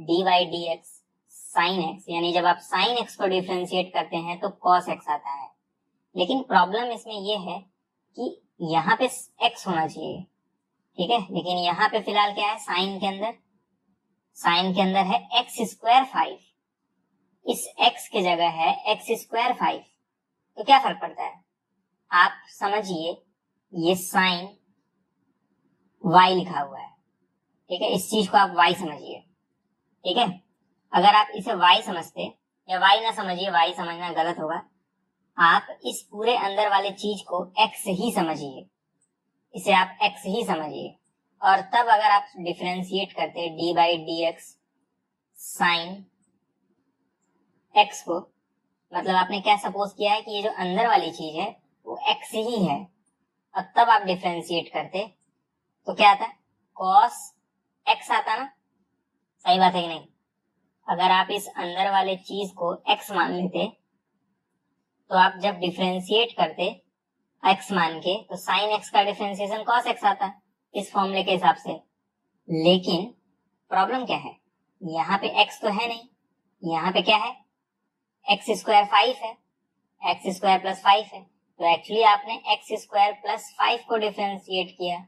D by D x sine x, यानी जब आप साइन एक्स को डिफ्रेंशिएट करते हैं तो कॉस एक्स आता है। लेकिन प्रॉब्लम इसमें यह है कि यहाँ पे एक्स होना चाहिए, ठीक है, लेकिन यहाँ पे फिलहाल क्या है, साइन के अंदर है एक्स स्क्वायर 5, इस एक्स के जगह है एक्स स्क्वायर 5, तो क्या फर्क पड़ता है, आप समझिए ये साइन y लिखा हुआ है, ठीक है, इस चीज को आप y समझिए, ठीक है। अगर आप इसे y समझते, या y ना समझिए, y समझना गलत होगा, आप इस पूरे अंदर वाले चीज को x ही समझिए, इसे आप x ही समझिए, और तब अगर आप डिफरेंशिएट करते d by D x sine x को, मतलब आपने क्या सपोज किया है कि ये जो अंदर वाली चीज है वो x ही है, और तब आप डिफरेंशिएट करते तो क्या आता है, cos x आता ना, सही बात है कि नहीं। अगर आप इस अंदर वाले चीज को x मान लेते तो आप जब डिफरेंशिएट करते x मान के तो साइन x का डिफरेंशिएशन cos x आता इस फॉर्मूले के हिसाब से। लेकिन प्रॉब्लम क्या है, यहाँ पे x तो है नहीं, यहाँ पे क्या है, एक्स स्क्वायर 5 है, एक्स स्क्वायर प्लस 5 है, तो एक्चुअली आपने एक्स स्क्वायर प्लस 5 को डिफरेंशिएट किया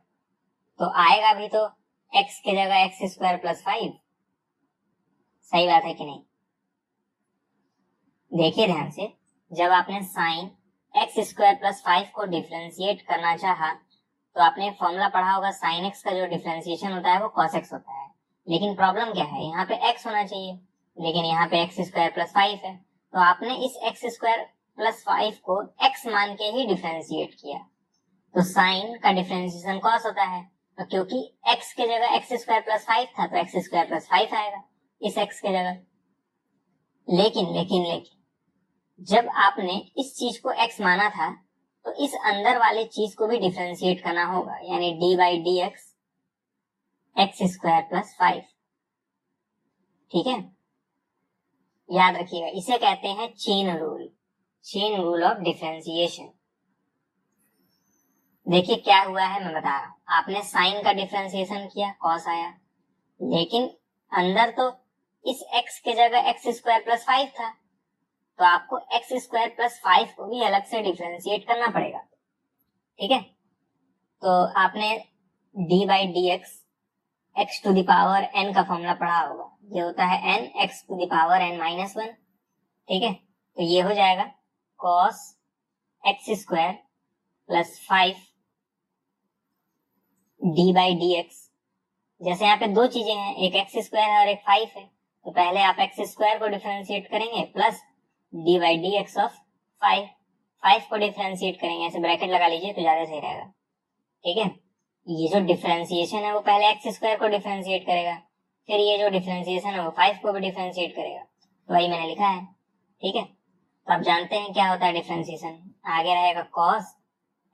तो आएगा भी तो x के जगह एक्स स्क्वायर प्लस 5, सही बात है कि नहीं। देखिए ध्यान से, जब आपने साइन एक्स स्क्वायर प्लस 5 को डिफरेंशिएट करना चाहा तो आपने फॉर्मूला पढ़ा होगा, साइन एक्स का जो डिफरेंशिएशन होता है वो कॉस एक्स होता है। लेकिन प्रॉब्लम क्या है, यहाँ पे x होना चाहिए, लेकिन यहाँ पे एक्स स्क्वायर प्लस 5 है, तो आपने इस एक्स स्क्वायर प्लस 5 को x मान के ही डिफरेंशिएट किया, तो साइन का डिफरेंशिएशन कॉस होता है, तो क्योंकि x के जगह एक्स स्क्वायर प्लस 5 था तो एक्स स्क्वायर प्लस 5 आएगा इस x के जगह। लेकिन जब आपने इस चीज को x माना था तो इस अंदर वाले चीज को भी डिफरेंशिएट करना होगा, यानी D by D x x square plus 5, ठीक है। याद रखिएगा, इसे कहते हैं चेन रूल ऑफ डिफरेंशिएशन। देखिए क्या हुआ है, मैं बता रहा हूं, आपने साइन का डिफरेंशिएशन किया, कॉस आया, लेकिन अंदर तो इस x के जगह एक्स स्क्वायर प्लस 5 था, तो आपको एक्स स्क्वायर प्लस 5 को भी अलग से डिफरेंशिएट करना पड़ेगा, ठीक है। तो आपने d by D x x to the power n का फॉर्मूला पढ़ा होगा, ये होता है n x to the power n minus 1, ठीक है। तो ये हो जाएगा cos x square plus 5 d by D x. जैसे यहाँ पे दो चीजें हैं, एक एक्स स्क्वायर है और एक 5 है, तो पहले आप एक्स स्क्वायर को डिफरेंशिएट करेंगे plus D by D x of 5 को डिफरेंशिएट करेंगे, ऐसे ब्रैकेट लगा लीजिए तो ज्यादा सही रहेगा, ठीक है। ये जो डिफरेंशिएशन है वो पहले एक्स स्क्वायर को डिफरेंशिएट करेगा, फिर ये जो डिफरेंशिएशन है वो 5 को भी डिफरेंशिएट करेगा, तो वही मैंने लिखा है, ठीक है। तो आप जानते हैं क्या होता है डिफरेंशिएशन, आगे रहेगा cos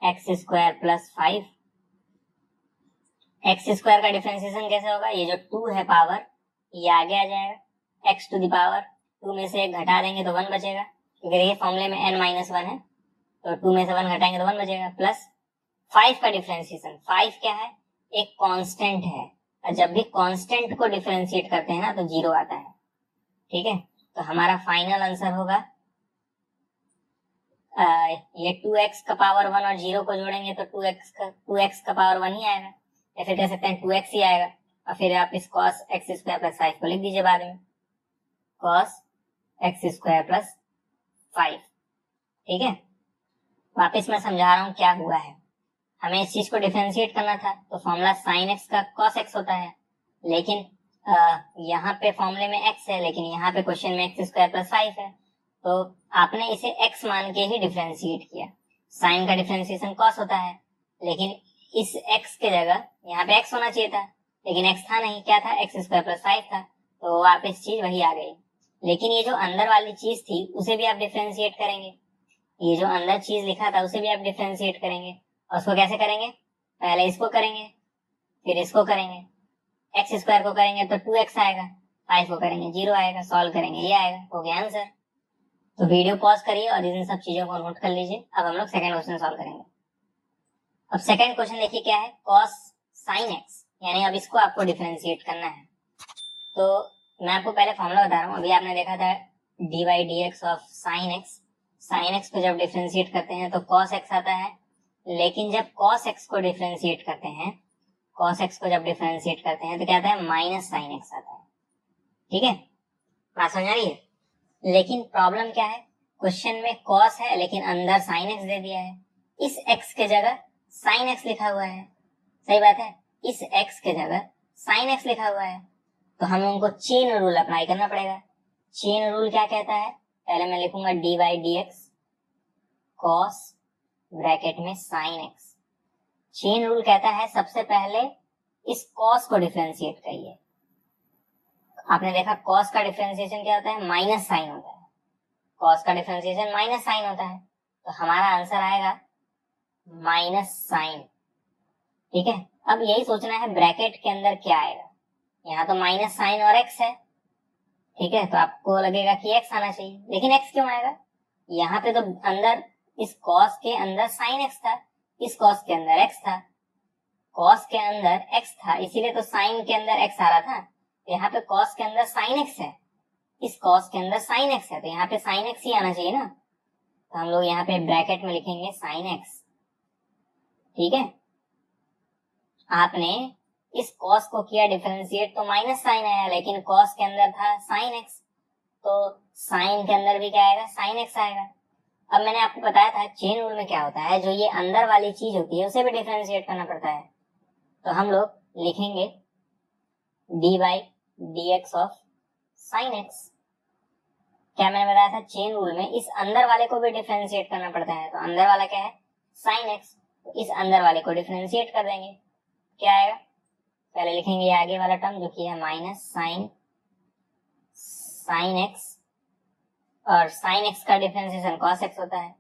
x square plus 5, x square का डिफरेंशिएशन कैसे होगा, ये जो 2 है पावर ये आगे आ जाएगा, एक्स टू द पावर 2 में से 1 घटा देंगे तो 1 बचेगा, क्योंकि ये फॉर्मूले में n माइनस 1 है, तो 2 में से 1 घटाएंगे तो 1 बचेगा, प्लस 5 का डिफरेंशिएशन, 5 क्या है, एक कांस्टेंट है, और जब भी कांस्टेंट को डिफरेंशिएट करते हैं ना तो 0 आता है, ठीक है। तो हमारा फाइनल आंसर होगा ये 2x का पावर 1 और 0 को जोड़ेंगे तो 2x का पावर 1 ही आएगा, या फिर कह सकते हैं 2x ही आएगा, और फिर आप इस cos एक्स स्क्वायर प्लस 5 को लिख दीजिए बाद में, cos एक्स स्क्वायर प्लस 5, ठीक है। वापस मैं समझा रहा हूँ क्या हुआ है, हमें इस चीज को डिफरेंशिएट करना था तो फॉर्मूला साइन एक्स का cos एक्स होता है, लेकिन यहाँ पे फॉर्मूले में x है, लेकिन यहाँ पे क्वेश्चन में एक्स स्क्वायर प्लस 5 है, तो आपने इसे x मान के ही डिफरेंशिएट किया। साइन का डिफरेंशिएशन cos होता है, लेकिन इस x के जगह यहाँ पे x होना चाहिए था, लेकिन x था नहीं, क्या था, एक्स स्क्वायर प्लस 5 था, तो वापस चीज वही आ गई। लेकिन ये जो अंदर वाली चीज थी उसे भी आप डिफरेंशिएट करेंगे, ये जो अंदर चीज लिखा था उसे भी आप डिफरेंशिएट करेंगे, और उसको कैसे करेंगे, पहले इसको करेंगे फिर इसको करेंगे, एक्स स्क्वायर को करेंगे तो 2x आएगा, 5 को करेंगे 0 आएगा, सॉल्व करेंगे ये आएगा, हो गया आंसर। तो वीडियो पॉज करिए और इन सब चीजों को नोट कर लीजिए। अब हम लोग सेकंड क्वेश्चन सॉल्व करेंगे। अब सेकंड क्वेश्चन देखिए क्या है, cos sin x, यानी अब इसको आपको डिफरेंशिएट करना है। तो मैं आपको पहले फॉर्मूला बता रहा हूँ। अभी आपने देखा था D by D x of sine x, sine x को जब डिफ्रेंशिएट करते हैं तो कॉस एक्स आता है, लेकिन जब कॉस एक्स को डिफ्रेंशिएट करते हैं, कॉस एक्स को जब डिफ्रेंशिएट करते हैं तो क्या आता है, माइनस साइन एक्स आता है। ठीक है, बात समझ आ रही है। लेकिन प्रॉब्लम क्या है, क्वेश्चन में कॉस है लेकिन अंदर साइन एक्स दे दिया है, इस एक्स के जगह साइन एक्स लिखा हुआ है। सही बात है, इस एक्स के जगह साइन एक्स लिखा हुआ है, तो हमें उनको चेन रूल अप्लाई करना पड़ेगा। चेन रूल क्या कहता है, पहले मैं लिखूंगा D by D x cos bracket में साइन एक्स। चेन रूल कहता है सबसे पहले इस कॉस को डिफरेंशिएट करिए। आपने देखा कॉस का डिफरेंशिएशन क्या होता है, माइनस साइन होता है। कॉस का डिफरेंशिएशन माइनस साइन होता है, तो हमारा आंसर आएगा माइनस साइन। ठीक है, अब यही सोचना है ब्रैकेट के अंदर क्या आएगा। यहाँ तो माइनस साइन और एक्स है, ठीक है, तो आपको लगेगा कि एक्स आना चाहिए, लेकिन एक्स क्यों आएगा, यहाँ पे तो अंदर इस कॉस के अंदर साइन एक्स था, इस कॉस के अंदर एक्स था, कॉस के अंदर एक्स था, इसीलिए तो साइन के अंदर एक्स आ रहा था। यहाँ पे कॉस के अंदर साइन एक्स है, इस कॉस के अंदर साइन एक्स है, तो यहाँ पे साइन एक्स ही आना चाहिए ना। तो हम लोग यहाँ पे ब्रैकेट में लिखेंगे साइन एक्स। ठीक है, आपने इस कॉस को किया डिफरेंशिएट तो माइनस साइन आया, लेकिन कॉस के अंदर था साइन एक्स, तो साइन के अंदर भी क्या आएगा, साइन एक्स आएगा। अब मैंने आपको बताया था चेन रूल में क्या होता है, जो ये अंदर वाली चीज होती है उसे भी डिफरेंशिएट करना पड़ता है। तो हम लोग लिखेंगे d by D x of sine x. क्या मैंने बताया था, चेन रूल में इस अंदर वाले को भी डिफरेंशिएट करना पड़ता है। तो अंदर वाला क्या है, साइन एक्स, तो इस अंदर वाले को डिफरेंशिएट कर देंगे, क्या आएगा, पहले लिखेंगे आगे वाला टर्म जो कि है माइनस साइन साइन एक्स, और साइन एक्स का डिफरेंशिएशन कॉस एक्स होता है,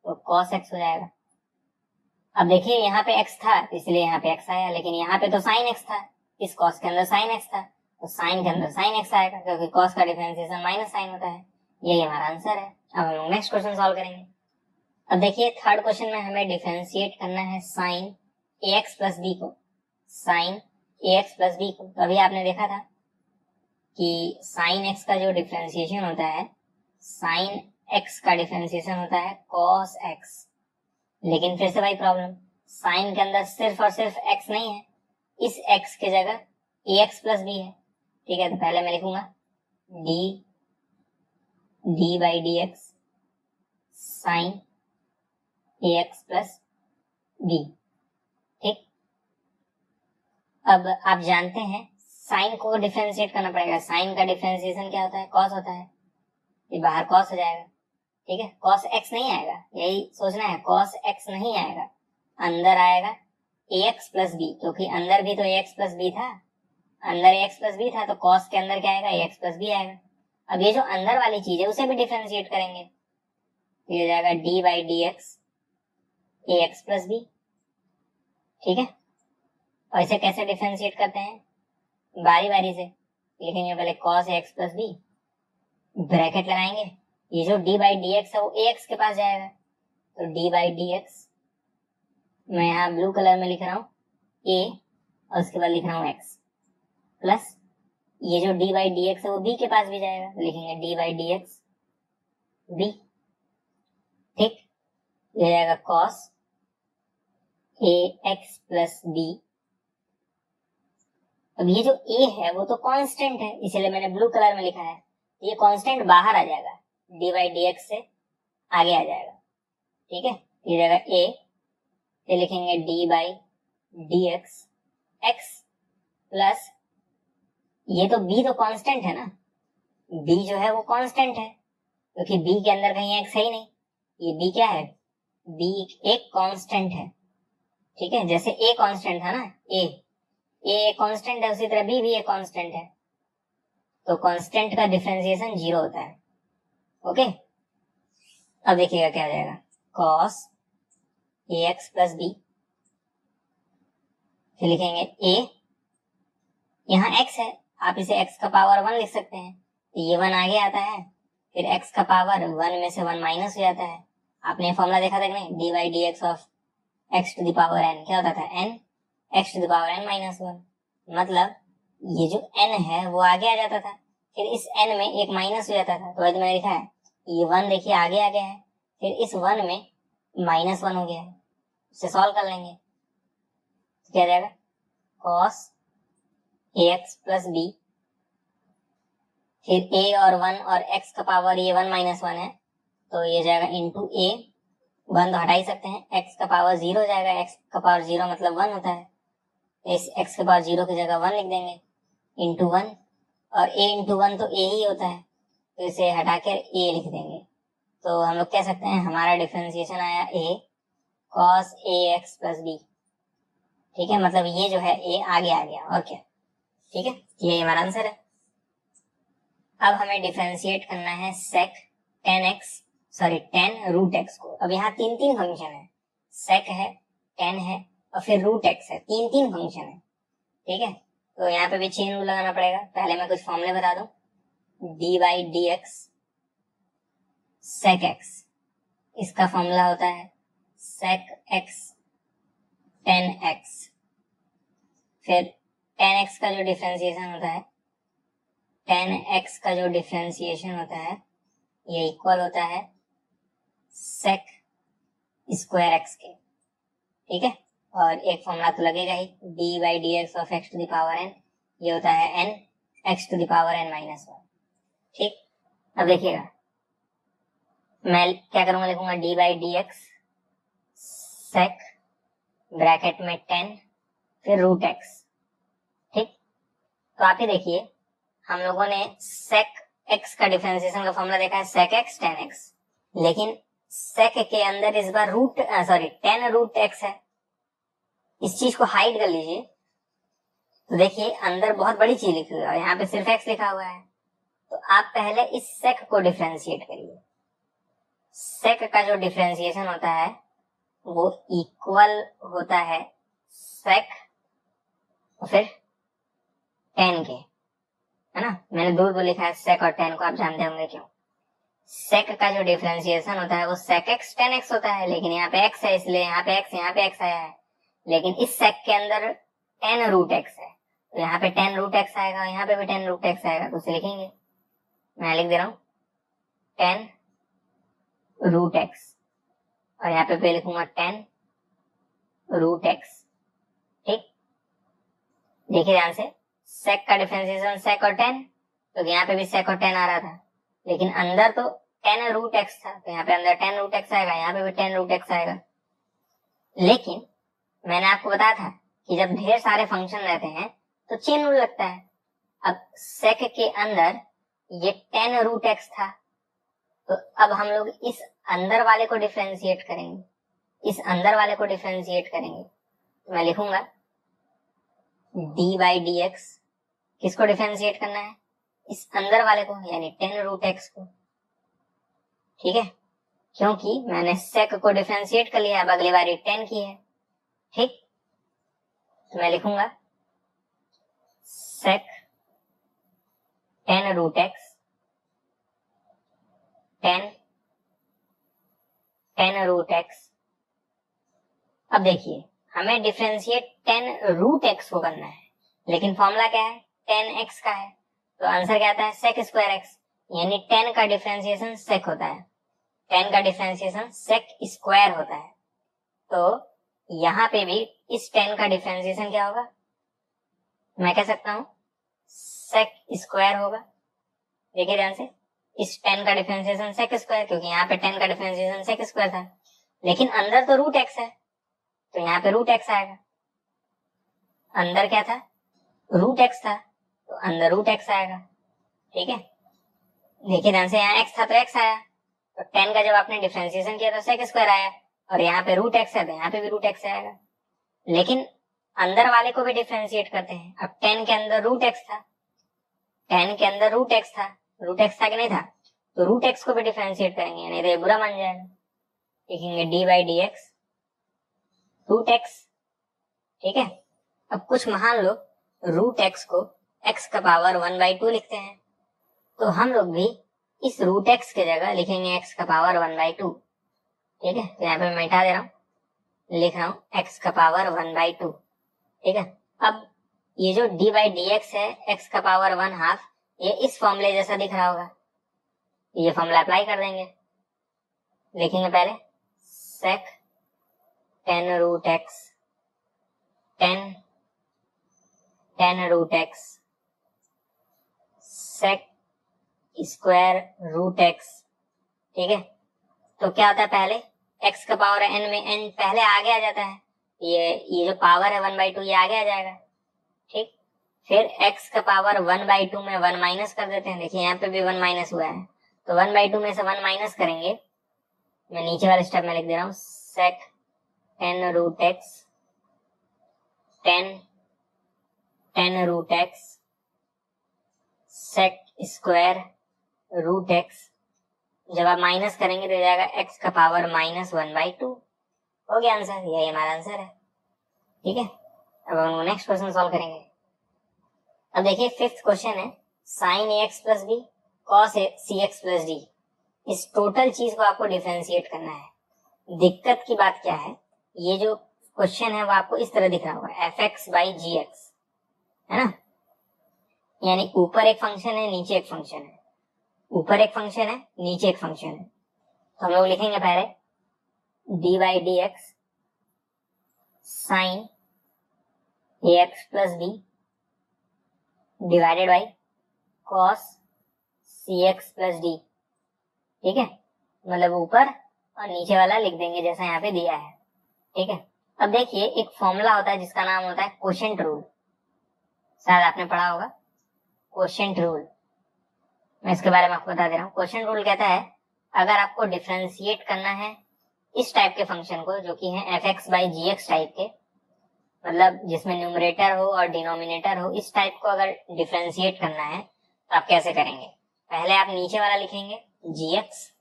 तो कॉस एक्स हो जाएगा। अब देखिए यहाँ पे एक्स था इसलिए यहाँ पे एक्स आया, लेकिन यहाँ पे तो साइन एक्स था, इस कॉस के अंदर साइन एक्स था, तो साइन के अंदर साइन एक्स आएगा, क्योंकि कॉस का डिफरेंशिएशन माइनस साइन होता है। यही हमारा आंसर है। अब हम लोग नेक्स्ट क्वेश्चन सॉल्व करेंगे। अब देखिए थर्ड क्वेश्चन में हमें डिफरेंशिएट करना है sign a x plus B को, sign a x plus B को। तो अभी आपने देखा था कि साइन एक्स का जो डिफरेंशिएशन होता है, साइन एक्स का डिफरेंशिएशन होता है कॉस एक्स, लेकिन फिर से भाई प्रॉब्लम, साइन के अंदर सिर्फ और सिर्फ एक्स नहीं है, इस एक्स के जगह ए एक्स प्लस बी है। ठीक है, तो पहले मैं लिखूंगा d d by D x sine a x plus b. ठीक, अब आप जानते हैं साइन को डिफरेंशिएट करना पड़ेगा। साइन का डिफरेंशिएशन क्या होता है, कॉस होता है, ये बाहर कॉस हो जाएगा। ठीक है, कॉस एक्स नहीं आएगा, यही सोचना है, कॉस एक्स नहीं आएगा, अंदर आएगा ए एक्स प्लस बी, क्योंकि अंदर भी तो ए एक्स प्लस बी था, अंदर ए एक्स प्लस बी था, तो कॉस के अंदर क्या आएगा, ए एक्स प्लस बी आएगा। अब ये जो अंदर वाली चीज है उसे भी डिफरेंशिएट करेंगे, ये हो जाएगा d by D x a x plus b. ठीक है, और इसे कैसे डिफरेंशिएट करते हैं, बारी बारी से लिखेंगे, पहले cos a x plus B, bracket लगाएंगे, ये जो डी बाई डी एक्स है वो ए एक्स के पास जाएगा, तो डी बाई डी एक्स, मैं यहाँ ब्लू कलर में लिख रहा हूँ ए, और उसके बाद लिख रहा हूँ एक्स, प्लस ये जो डी बाई डी एक्स है वो बी के पास भी जाएगा, लिखेंगे d by D x b. ठीक, ये जाएगा cos a x plus b. अब ये जो ए है वो तो कांस्टेंट है, इसलिए मैंने ब्लू कलर में लिखा है, ये कांस्टेंट बाहर आ जाएगा, डी बाई डी एक्स से आगे आ जाएगा। ठीक है, ये जगह ए, फिर लिखेंगे d by D x x, plus ये तो बी तो कांस्टेंट है ना, बी जो है वो कांस्टेंट है, क्योंकि बी के अंदर कहीं एक्स है ही नहीं, ये बी क्या है, बी एक कांस्टेंट है। ठीक है, जैसे ए कांस्टेंट था ना, ए कांस्टेंट है, उसी तरह बी भी एक कांस्टेंट है, तो कांस्टेंट का डिफरेंशिएशन 0 होता है। ओके, अब देखिएगा क्या आ जाएगा, cos a x plus B, फिर लिखेंगे ए, यहाँ x है, आप इसे x का पावर 1 लिख सकते हैं, तो ये 1 आगे आता है, फिर x का पावर 1 में से 1 माइनस हो जाता है। आपने फॉर्मूला देखा था कि नहीं, d by D x of x to the power n, क्या होता था, n x to the power n minus 1, मतलब ये जो n है वो आगे आ जाता था, फिर इस n में एक माइनस हो जाता था, तो मैंने लिखा है ये 1 देखिए आगे आ गया है, फिर इस 1 में -1 हो गया है, इसे सॉल्व कर लेंगे तो क्या जाएगा cos ax प्लस b, फिर a और 1 और x का पावर ये 1 - 1 है तो ये जाएगा इंटू a, 1 तो हटा ही सकते हैं, x का पावर 0 हो जाएगा, x का पावर 0 मतलब 1 होता है, इस x के पावर 0 की जगह 1 लिख देंगे इंटू 1, और a इंटू 1 तो a ही होता है तो इसे हटाकर a लिख देंगे। तो हम लोग कह सकते हैं हमारा डिफरेंशिएशन आया a cos ax plus b। ठीक है, मतलब ये जो है a आगे आ गया और क्या। ठीक है, ये हमारा आंसर है। अब हमें डिफरेंशिएट करना है sec 10 रूट x को। अब यहाँ तीन फंक्शन है, sec है, tan है और फिर रूट x है, तीन फंक्शन है। ठीक है, तो यहाँ पे भी चेन रूल लगाना पड़ेगा। पहले मैं कुछ फॉर्मूले बता दूं, D by D X sec x, इसका फॉर्मूला होता है sec x tan x, फिर tan x का जो डिफरेंशिएशन होता है, tan x का जो डिफरेंशिएशन होता है ये इक्वल होता है sec स्क्वायर x के। ठीक है, और एक फॉर्मूला तो लगेगा ही, D by D x of X to the power n, ये होता है n x to the power n minus 1। ठीक, अब देखिएगा मैं क्या करूंगा, लिखूंगा D by D X sec bracket में 10 फिर रूट x। ठीक, तो आप ही देखिए हम लोगों ने sec x का डिफरेंशिएशन का फॉर्मूला देखा है sec x tan x, लेकिन sec के अंदर इस बार tan रूट x है। इस चीज को हाइड कर लीजिए तो देखिए अंदर बहुत बड़ी चीज लिखी हुई है और यहाँ पे सिर्फ x लिखा हुआ है। तो आप पहले इस sec को डिफरेंशिएट करिए। sec का जो डिफरेंशिएशन होता है वो इक्वल होता है sec फिर tan के, है ना। मैंने दूर को लिखा है sec और tan को, आप जानते होंगे क्यों। sec का जो डिफरेंशिएशन होता है वो sec x tan x होता है, लेकिन यहाँ पे x है इसलिए यहाँ पे x आया है, लेकिन इस sec के अंदर tan रूट x है तो यहाँ पे tan रूट x आएगा, यहाँ पे भी tan रूट x आएगा, तो उसे लिखेंगे, मैं लिख दे रहा हूँ tan रूट x और यहाँ पे लिखूंगा tan रूट x। ठीक, देखिए ध्यान से, sec का डिफरेंशिएशन sec और tan, तो यहाँ पे भी sec और tan आ रहा था, लेकिन अंदर तो tan रूट x था तो यहाँ पे अंदर tan रूट x आएगा, यहाँ पे भी tan रूट x आएगा। लेकिन मैंने आपको बताया था कि जब ढेर सारे फंक्शन रहते हैं तो चेन रूल लगता है। अब sec के अंदर ये tan रूट x था तो अब हम लोग इस अंदर वाले को डिफरेंशिएट करेंगे, तो मैं लिखूंगा d बाई डी एक्स, किसको डिफरेंशिएट करना है, इस अंदर वाले को यानी tan रूट x को। ठीक है, क्योंकि मैंने sec को डिफरेंशिएट कर लिया, अब अगली बारी tan की है। ठीक, तो मैं लिखूंगा sec tan root x tan root x। अब देखिए हमें डिफरेंशिएट tan रूट x को करना है, लेकिन फॉर्मूला क्या है, tan x का है, तो आंसर क्या आता है sec स्क्वायर x, यानी tan का डिफरेंशिएशन sec होता है, tan का डिफरेंशिएशन sec स्क्वायर होता है। तो यहाँ पे भी इस tan का डिफरेंशिएशन क्या होगा, मैं कह सकता हूँ sec स्क्वायर होगा। देखिए ध्यान से, इस tan का डिफरेंशिएशन sec स्क्वायर, क्योंकि यहाँ पे tan का डिफरेंशिएशन sec स्क्वायर था, लेकिन अंदर तो रूट x है तो यहाँ पे रूट x आएगा। अंदर क्या था, रूट x था तो अंदर रूट x आएगा। ठीक है, देखिए ध्यान से, यहाँ x था तो x आया, तो tan का जब आपने डिफरेंशिएशन किया तो sec स्क्वायर आया, और यहाँ पे रूट x है तो यहाँ पे भी रूट x आएगा। लेकिन अंदर वाले को भी डिफरेंशिएट करते हैं। अब tan के अंदर रूट x था, रूट x था कि नहीं था, तो रूट x को भी डिफरेंशिएट करेंगे, नहीं तो ये बुरा मान जाएगा। लिखेंगे d by D x root x। ठीक है, अब कुछ मान लो रूट x को x का पावर 1/2 लिखते हैं, तो हम लोग भी इस रूट x की जगह लिखेंगे x का पावर 1/2। ठीक है, तो यहाँ पे मैं मिटा दे रहा हूँ, लिख रहा हूँ x का पावर 1/2। ठीक है, अब ये जो d बाई डी एक्स है x का पावर 1/2, ये इस फॉर्मूले जैसा दिख रहा होगा, ये फॉर्मूला अप्लाई कर देंगे। लिखेंगे पहले sec 10 root x 10 root x sec square root x. ठीक है, तो क्या होता है, पहले x का पावर n में n पहले आगे आ जाता है, ये जो पावर है 1/2 ये आगे आ जाएगा। ठीक, फिर x का पावर 1/2 में 1 माइनस कर देते हैं। देखिए यहाँ पे भी 1 माइनस हुआ है, तो 1/2 में से 1 माइनस करेंगे। मैं नीचे वाले स्टेप में लिख दे रहा हूँ sec 10 root x 10 root x sec square root x. जब आप माइनस करेंगे तो जाएगा x का पावर -1/2। हो गया आंसर, यही हमारा आंसर है। ठीक है, अब हम नेक्स्ट क्वेश्चन सॉल्व करेंगे। अब देखिए फिफ्थ क्वेश्चन है sin ax plus b cos cx plus d. इस टोटल चीज को आपको डिफरेंशिएट करना है। दिक्कत की बात क्या है, ये जो क्वेश्चन है वो आपको इस तरह दिख रहा होगा fx/gx, है ना, यानी ऊपर एक फंक्शन है नीचे एक फंक्शन है, ऊपर एक फंक्शन है नीचे एक फंक्शन है। तो हम लोग लिखेंगे पहले dy/dx sin ax plus b divided by cos cx plus d. ठीक है, मतलब ऊपर और नीचे वाला लिख देंगे जैसा यहाँ पे दिया है। ठीक है, अब देखिए एक फॉर्मूला होता है जिसका नाम होता है क्वोशिएंट रूल, शायद आपने पढ़ा होगा क्वोशिएंट रूल। मैं इसके बारे में आपको बता दे रहा हूँ। क्वोशिएंट रूल कहता है अगर आपको डिफरेंशिएट करना है इस टाइप के फंक्शन को जो कि है fx/gx टाइप के, मतलब जिसमें न्यूमरेटर हो और डिनोमिनेटर हो, इस टाइप को अगर डिफरेंशिएट करना है तो आप कैसे करेंगे, पहले आप नीचे वाला लिखेंगे gx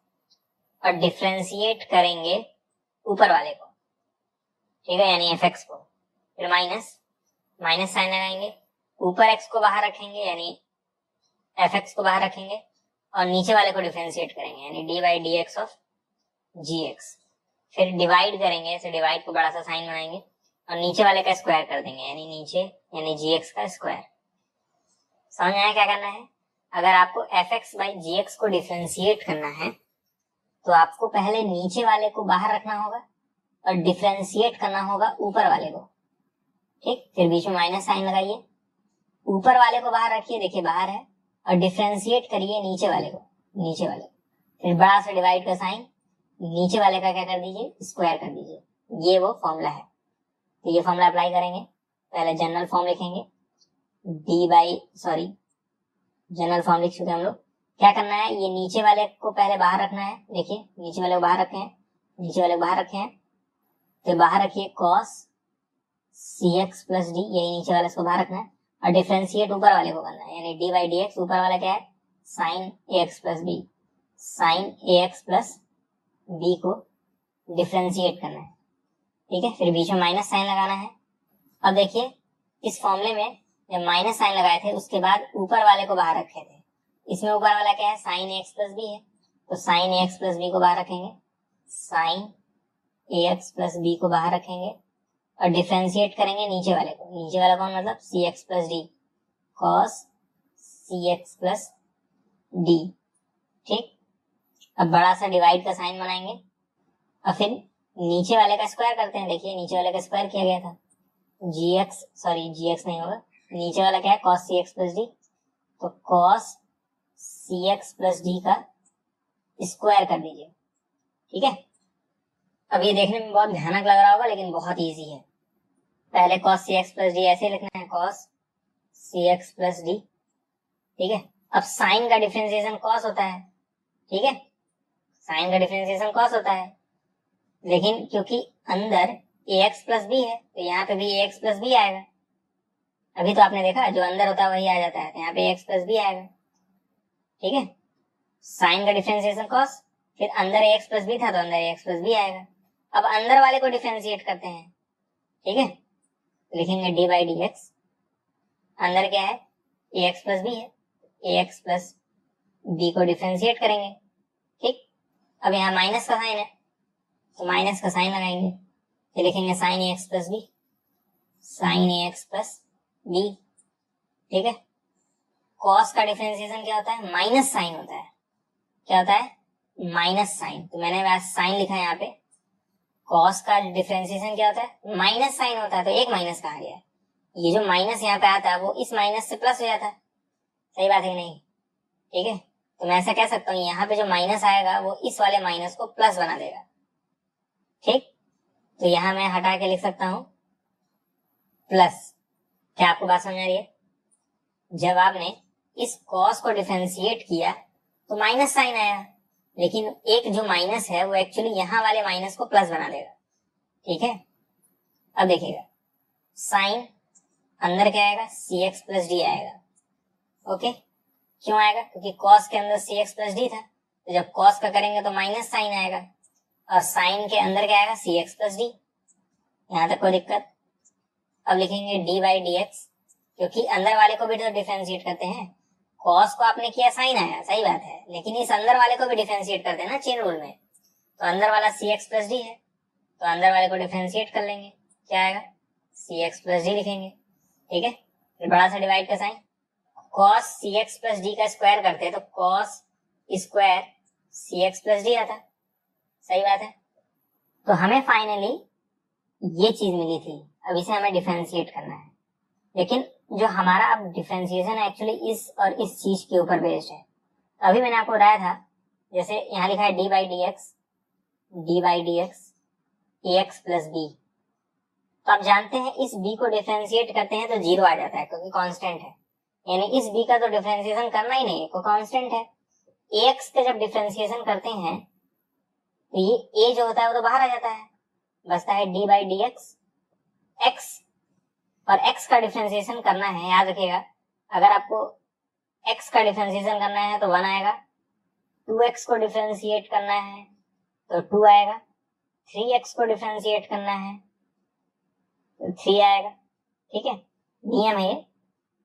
और डिफरेंशिएट करेंगे ऊपर वाले को। ठीक है, यानी fx को, फिर माइनस साइन लगाएंगे, ऊपर x को बाहर रखेंगे यानी fx को बाहर रखेंगे और नीचे वाले को डिफरेंशिएट करेंगे यानी dy/dx ऑफ gx। फिर डिवाइड करेंगे, ऐसे डिवाइड को बड़ा सा साइन बनाएंगे और नीचे वाले का स्क्वायर कर देंगे यानी नीचे यानी gx का स्क्वायर। समझ में आया क्या करना है? अगर आपको fx/gx को डिफरेंशिएट करना है तो आपको पहले नीचे वाले को बाहर रखना होगा और डिफरेंशिएट करना होगा ऊपर वाले को। ठीक, फिर बीच में माइनस साइन लगाइए, ऊपर वाले को बाहर रखिए, देखिए बाहर है, और डिफरेंशिएट करिए नीचे वाले को, फिर बड़ा सा डिवाइड का साइन, नीचे वाले का क्या कर दीजिए, स्क्वायर कर दीजिए। ये वो फॉर्मूला है। तो ये फॉर्मूला अप्लाई करेंगे, पहले जनरल फॉर्म लिखेंगे जनरल फॉर्म लिख चुके हम लोग। क्या करना है, ये नीचे वाले को पहले बाहर रखना है। देखिए नीचे वाले को बाहर रखे हैं, तो बाहर रखिए cos cx प्लस डी, यही नीचे वाले को बाहर रखना है और डिफरेंशिएट ऊपर वाले को करना है यानी dy/dx, ऊपर वाला क्या है sin ax प्लस बी को डिफरेंशिएट करना है। ठीक है, फिर बीच में माइनस साइन लगाना है। अब देखिए इस फॉर्मूले में जब माइनस साइन लगाए थे उसके बाद ऊपर वाले को बाहर रखे थे, इसमें ऊपर वाला क्या है sin ax प्लस बी है, तो sin ax प्लस बी को बाहर रखेंगे, sin ax प्लस बी को बाहर रखेंगे और डिफरेंशिएट करेंगे नीचे वाले को। नीचे वाला कौन, मतलब cx plus D, cos cx plus d. ठीक, अब बड़ा सा डिवाइड का साइन बनाएंगे और फिर नीचे वाले का स्क्वायर करते हैं। देखिए नीचे वाले का स्क्वायर किया गया था, gx नहीं होगा, नीचे वाला क्या है cos cx प्लस डी, तो cos cx प्लस डी का स्क्वायर कर दीजिए। ठीक है, अब ये देखने में बहुत भयानक लग रहा होगा लेकिन बहुत इजी है। पहले cos cx प्लस डी ऐसे लिखना है, cos cx प्लस डी। ठीक है, अब साइन का डिफरेंशिएशन cos होता है। ठीक है, साइन का डिफरेंशिएशन cos होता है, लेकिन क्योंकि अंदर ax प्लस बी है तो यहाँ पे भी ax प्लस बी आएगा। अभी तो आपने देखा जो अंदर होता है वही आ जाता है, तो यहाँ पे ax प्लस बी आएगा। ठीक है, साइन का डिफरेंशिएशन cos, फिर अंदर ax प्लस बी था तो अंदर ax प्लस बी आएगा। अब अंदर वाले को डिफरेंशिएट करते हैं। ठीक है, लिखेंगे dy/dx, अंदर क्या है ax प्लस बी है, ax प्लस बी को डिफरेंशिएट करेंगे। ठीक, अब यहाँ माइनस का साइन है तो माइनस का साइन लगाएंगे, फिर लिखेंगे sin ax प्लस बी, ठीक है, कॉस का डिफरेंशिएशन क्या होता है, माइनस साइन होता है। क्या होता है, माइनस साइन। तो मैंने साइन लिखा है यहाँ पे। कॉस का डिफरेंशिएशन क्या होता है, माइनस साइन होता है। तो एक माइनस कहाँ गया, ये जो माइनस यहाँ पे आता है वो इस माइनस से प्लस हो जाता है। सही बात है कि नहीं, ठीक है। तो मैं ऐसा कह सकता हूँ यहाँ पे जो माइनस आएगा वो इस वाले माइनस को प्लस बना देगा, ठीक। तो यहाँ मैं हटा के लिख सकता हूँ प्लस। क्या आपको बात समझ आ रही है, जब आपने इस कॉस को डिफरेंशिएट किया तो माइनस साइन आया, लेकिन एक जो माइनस है वो एक्चुअली यहाँ वाले माइनस को प्लस बना देगा, ठीक है। अब देखिएगा, साइन अंदर क्या आएगा, सी एक्स प्लस डी आएगा, ओके। क्यों आएगा, क्योंकि कॉस के अंदर सी एक्स प्लस डी था, तो जब कॉस का करेंगे तो माइनस साइन आएगा, और साइन के अंदर क्या आएगा, सी एक्स प्लस डी। यहाँ तक कोई दिक्कत। अब लिखेंगे डी बाई डी एक्स, क्योंकि अंदर वाले को भी तो डिफरेंशिएट करते हैं। कॉस को आपने किया, साइन आया, सही बात है, लेकिन इस अंदर वाले को भी डिफरेंशिएट करते हैं ना चेन रूल में। तो अंदर वाला सी एक्स प्लस डी है, तो अंदर वाले को डिफरेंशिएट कर लेंगे, क्या आएगा, सी एक्स प्लस डी लिखेंगे, ठीक है। फिर बड़ा सा डिवाइड का साइन, कॉस सी एक्स प्लस डी का स्क्वायर करते तो कॉस स्क्वायर सी एक्स प्लस डी आता, सही बात है। तो हमें फाइनली ये चीज मिली थी, अब इसे हमें डिफरेंशिएट करना है। लेकिन जो हमारा अब डिफरेंशिएशन एक्चुअली इस और इस चीज के ऊपर बेस्ड है। तो अभी मैंने आपको बताया था, जैसे यहाँ लिखा है d by D x a x plus b. तो आप जानते हैं इस b को डिफरेंशिएट करते हैं तो जीरो आ जाता है, क्योंकि कांस्टेंट है। यानी इस b का तो डिफरेंशिएशन करना ही नहीं है, को कांस्टेंट है। ax का जब डिफरेंशिएशन करते हैं तो ये a जो होता है वो तो बाहर आ जाता है, बचता है d by D x x। और x का डिफरेंशिएशन करना है, याद रखिएगा, अगर आपको x का डिफरेंशिएशन करना है तो 1 आएगा, 2x को डिफरेंशिएट करना है तो 2 आएगा, 3x को डिफरेंशिएट करना है तो 3 आएगा, ठीक है। नियम है,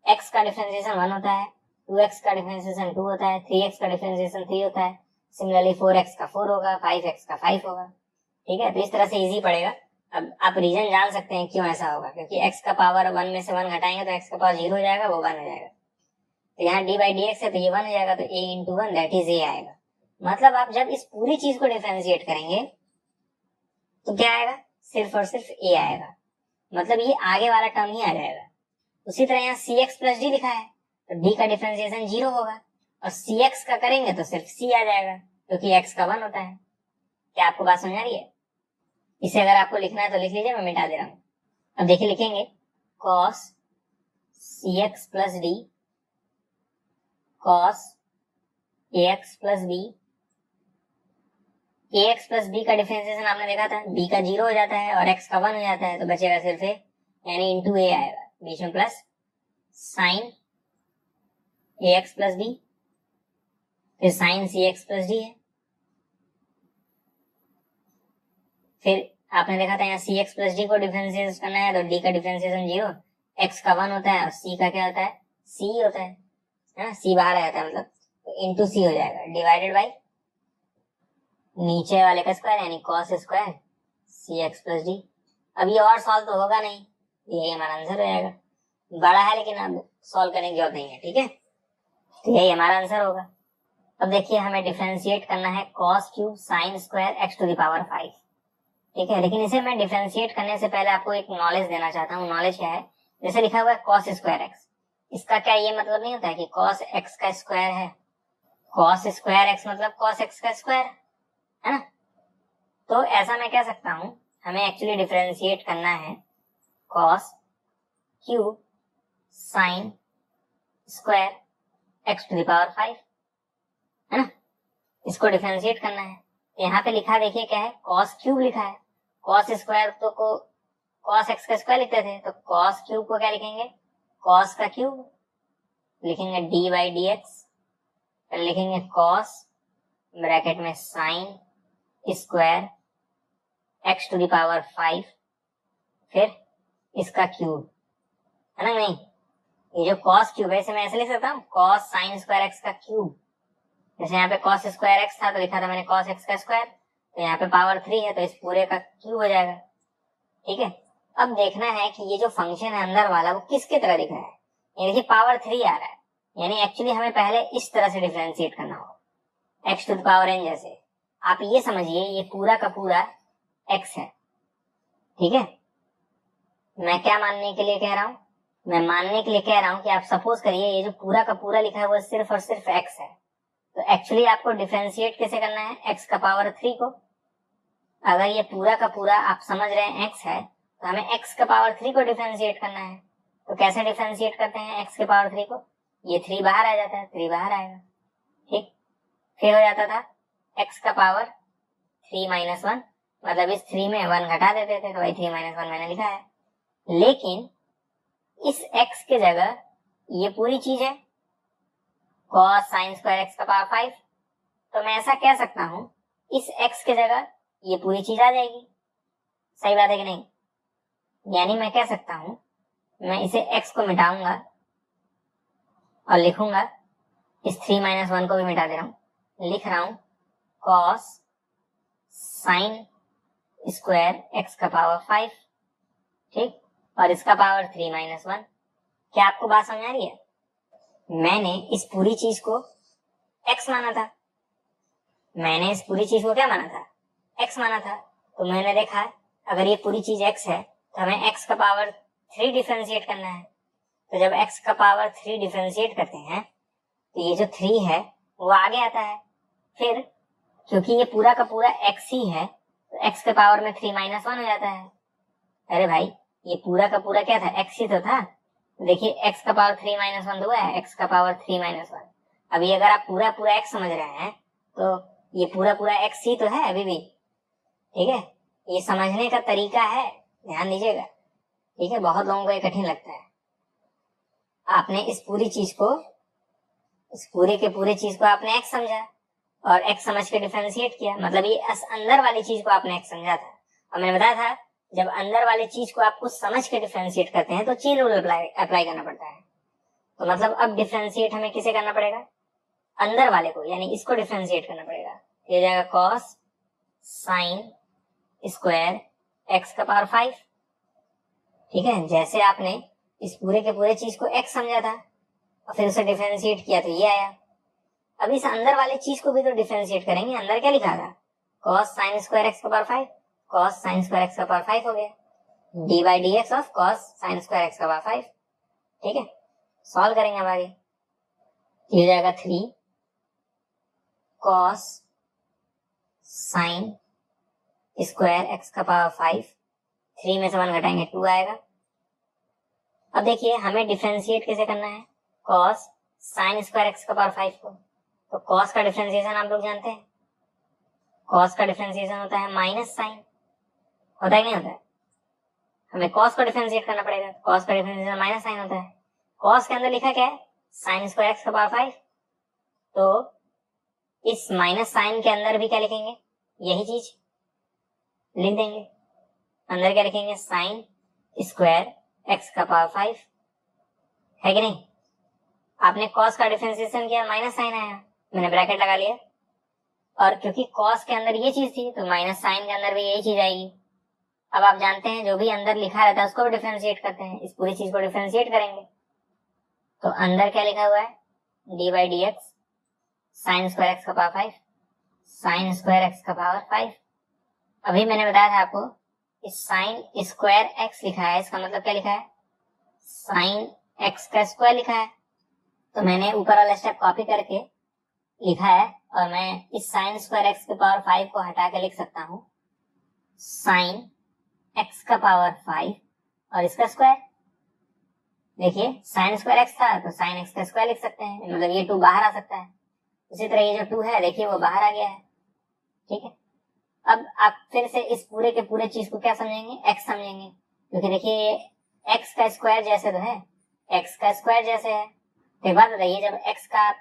x का डिफरेंशिएशन 1 होता है, 2x का डिफरेंशिएशन 2 होता है, 3x का डिफरेंशिएशन 3 होता है, सिमिलरली 4x का 4 होगा, 5x का 5 होगा, ठीक है। तो इस तरह से इजी पड़ेगा। अब आप रीजन जान सकते हैं क्यों ऐसा होगा, क्योंकि x का पावर 1 में से 1 घटाएंगे तो x का पावर 0 हो जाएगा, वो 1 हो जाएगा। तो यहाँ d बाई डी एक्स है तो ये 1 हो जाएगा, तो a into 1 that is a आएगा। मतलब आप जब इस पूरी चीज को डिफरेंशिएट करेंगे तो क्या आएगा, सिर्फ और सिर्फ a आएगा, मतलब ये आगे वाला टर्म ही आ जाएगा। उसी तरह यहाँ सी एक्स प्लस डी लिखा है तो d का डिफरेंशिएशन 0 होगा, और सी एक्स का करेंगे तो सिर्फ c आ जाएगा, क्योंकि x का 1 होता है। क्या आपको बात समझ आ रही है? इसे अगर आपको लिखना है तो लिख लीजिए, मैं मिटा दे रहा हूँ। अब देखिए लिखेंगे cos C X plus D cos ax plus b। ax plus b का डिफरेंशिएशन आपने देखा था, b का 0 हो जाता है और x का 1 हो जाता है, तो बचेगा सिर्फ a, यानी इंटू a आएगा, बीच में plus sign ax plus b, फिर साइन सी एक्स प्लस डी है। फिर आपने देखा था यहाँ सी एक्स प्लस डी को डिफरेंशिएट करना है तो d का डिफरेंशिएशन 0, x का 1 होता है और c का क्या होता है, c होता है ना, c बाहर आ जाता है, मतलब तो इंटू c हो जाएगा, डिवाइडेड बाई नीचे वाले का स्क्वायर यानी कॉस स्क्वायर सी एक्स प्लस डी। अब ये और सॉल्व तो होगा नहीं, यही हमारा आंसर हो जाएगा। बड़ा है लेकिन अब सॉल्व करने की जरूरत नहीं है, ठीक है। तो यही हमारा आंसर होगा। अब देखिए हमें डिफरेंशिएट करना है cos cube sine square x to the power 5, ठीक है। लेकिन इसे मैं डिफरेंशिएट करने से पहले आपको एक नॉलेज देना चाहता हूँ। नॉलेज क्या है, जैसे लिखा हुआ है cos स्क्वायर x, इसका क्या ये मतलब नहीं होता है कि cos x का स्क्वायर है, cos स्क्वायर x मतलब cos x का स्क्वायर है ना। तो ऐसा मैं कह सकता हूँ, हमें एक्चुअली डिफरेंशिएट करना है cos cube sine square x to the power 5, है ना। इसको डिफरेंशिएट करना है। यहाँ पे लिखा देखिए क्या है, cos क्यूब लिखा है, cos स्क्वायर तो को cos x का स्क्वायर लिखते थे, तो cos क्यूब को क्या लिखेंगे, cos का क्यूब लिखेंगे d बाई डी एक्स, फिर लिखेंगे cos ब्रैकेट में sine square x to the power 5, फिर इसका क्यूब, है ना। नहीं, ये जो cos क्यूब है इसे मैं ऐसे लिख सकता हूँ, cos साइन स्क्वायर x का क्यूब। जैसे यहाँ पे cos स्क्वायर x था तो लिखा था मैंने cos x का स्क्वायर, तो यहाँ पे पावर 3 है तो इस पूरे का क्यूब हो जाएगा, ठीक है। अब देखना है कि ये जो फंक्शन है अंदर वाला वो किसके तरह दिख रहा है। ये देखिए पावर 3 आ रहा है, यानी एक्चुअली हमें पहले इस तरह से डिफरेंशिएट करना होगा, x to the power n जैसे। आप ये समझिए ये पूरा का पूरा एक्स है, ठीक है। मैं क्या मानने के लिए कह रहा हूं, मैं मानने के लिए कह रहा हूं कि आप सपोज करिए ये जो पूरा का पूरा लिखा है वो सिर्फ और सिर्फ एक्स है, तो एक्चुअली आपको डिफरेंशिएट कैसे करना है, एक्स का पावर 3 को। अगर ये पूरा का पूरा आप समझ रहे हैं एक्स है, तो हमें एक्स का पावर 3 को डिफरेंशिएट करना है। तो कैसे डिफरेंशिएट करते हैं एक्स के पावर 3 को, ये 3 बाहर आ जाता है, 3 बाहर आएगा, ठीक। फिर हो जाता था एक्स का पावर 3 माइनस 1, मतलब इस 3 में 1 घटा देते थे, तो भाई 3 माइनस 1 मैंने लिखा है। लेकिन इस x के जगह ये पूरी चीज है cos sin स्क्वायर एक्स का पावर 5, तो मैं ऐसा कह सकता हूं इस x के जगह ये पूरी चीज आ जाएगी। सही बात है कि नहीं? यानी मैं कह सकता हूं मैं इसे x को मिटाऊंगा और लिखूंगा, इस 3 माइनस 1 को भी मिटा दे रहा हूं, लिख रहा हूं cos sin स्क्वायर एक्स का पावर 5, ठीक, और इसका पावर 3 माइनस 1। क्या आपको बात समझ आ रही है? मैंने इस पूरी चीज को x माना था, मैंने इस पूरी चीज को क्या माना था, x माना था। तो मैंने देखा अगर ये पूरी चीज x है तो हमें x का पावर 3 डिफरेंशिएट करना है। तो जब x का पावर 3 डिफरेंशिएट करते हैं तो ये जो 3 है वो आगे आता है। फिर क्योंकि ये पूरा का पूरा x ही है तो x के पावर में 3 माइनस 1 हो जाता है। अरे भाई ये पूरा का पूरा क्या था, x ही तो था। देखिए x का पावर 3 माइनस 1 हुआ है, x का पावर 3 माइनस 1। अभी अगर आप पूरा पूरा x समझ रहे हैं तो ये पूरा पूरा x ही तो है अभी भी, ठीक है। ये समझने का तरीका है, ध्यान दीजिएगा, ठीक है। बहुत लोगों को ये कठिन लगता है। आपने इस पूरी चीज को, इस पूरे के पूरे चीज को आपने x समझा और x समझ के डिफरेंशिएट किया, मतलब ये अंदर वाली चीज को आपने x समझा था। और मैंने बताया था जब अंदर वाली चीज को आप कुछ समझ के डिफरेंशिएट करते हैं तो चेन रूल अप्लाई करना पड़ता है। तो मतलब अब डिफरेंशिएट हमें किसे करना पड़ेगा, अंदर वाले को, यानी इसको डिफरेंशिएट करना पड़ेगा। ये जाएगा cos sin स्क्वायर एक्स का पावर 5, ठीक है। जैसे आपने इस पूरे के पूरे चीज को x समझा था और फिर उसे डिफरेंशिएट किया तो ये आया। अब इस अंदर वाली चीज को भी तो डिफरेंशिएट करेंगे। अंदर क्या लिखा था, cos sin स्क्वायर एक्स का power 5, cos sin square X का पावर 5 हो गया, D by D x of cos sin square X का पावर 5, ठीक है। सॉल्व करेंगे अब आगे, ये जाएगा 3 cos sin स्क्वायर एक्स का पावर 5, 3 में से 1 घटाएंगे 2 आएगा। अब देखिए हमें डिफरेंशिएट कैसे करना है cos sin स्क्वायर एक्स का पावर 5 को। तो cos का डिफरेंशिएशन आप लोग जानते हैं, cos का डिफरेंशिएशन होता है माइनस साइन, होता है नहीं होता है? हमें cos को डिफरेंशिएट करना पड़ेगा, cos का डिफरेंशिएशन माइनस साइन होता है। cos के अंदर लिखा क्या है, sin स्क्वायर एक्स का पावर 5, तो इस माइनस साइन के अंदर भी क्या लिखेंगे, यही चीज लिख देंगे। अंदर क्या लिखेंगे, साइन स्क्वायर एक्स का पावर 5, है कि नहीं। आपने cos का डिफरेंशिएशन किया, माइनस साइन आया, मैंने ब्रैकेट लगा लिया, और क्योंकि cos के अंदर ये चीज थी तो माइनस साइन के अंदर भी यही चीज आएगी। अब आप जानते हैं जो भी अंदर लिखा रहता है उसको भी डिफरेंशिएट करते हैं, इस पूरी चीज को डिफरेंशिएट करेंगे। तो अंदर क्या लिखा हुआ है, d by D x sign square X का पावर 5, साइन स्क्वायर एक्स का पावर 5। अभी मैंने बताया था आपको इस साइन स्क्वायर एक्स लिखा है, इसका मतलब क्या लिखा है, साइन एक्स का स्क्वायर लिखा है। तो मैंने ऊपर वाला स्टेप कॉपी करके लिखा है और मैं इस साइन स्क्वायर एक्स के पावर 5 को हटा के लिख सकता हूँ साइन एक्स का पावर 5 और इसका स्क्वायर। देखिए साइन स्क्वायर एक्स था तो साइन एक्स का स्क्वायर लिख सकते हैं, मतलब ये 2 बाहर आ सकता है। उसी तरह ये जो 2 है देखिए वो बाहर आ गया है, ठीक है। अब आप फिर से इस पूरे के पूरे चीज को क्या समझेंगे, x समझेंगे, क्योंकि देखिए ये x का स्क्वायर जैसे तो है, x का स्क्वायर जैसे है। तो एक बात बताइए, जब x का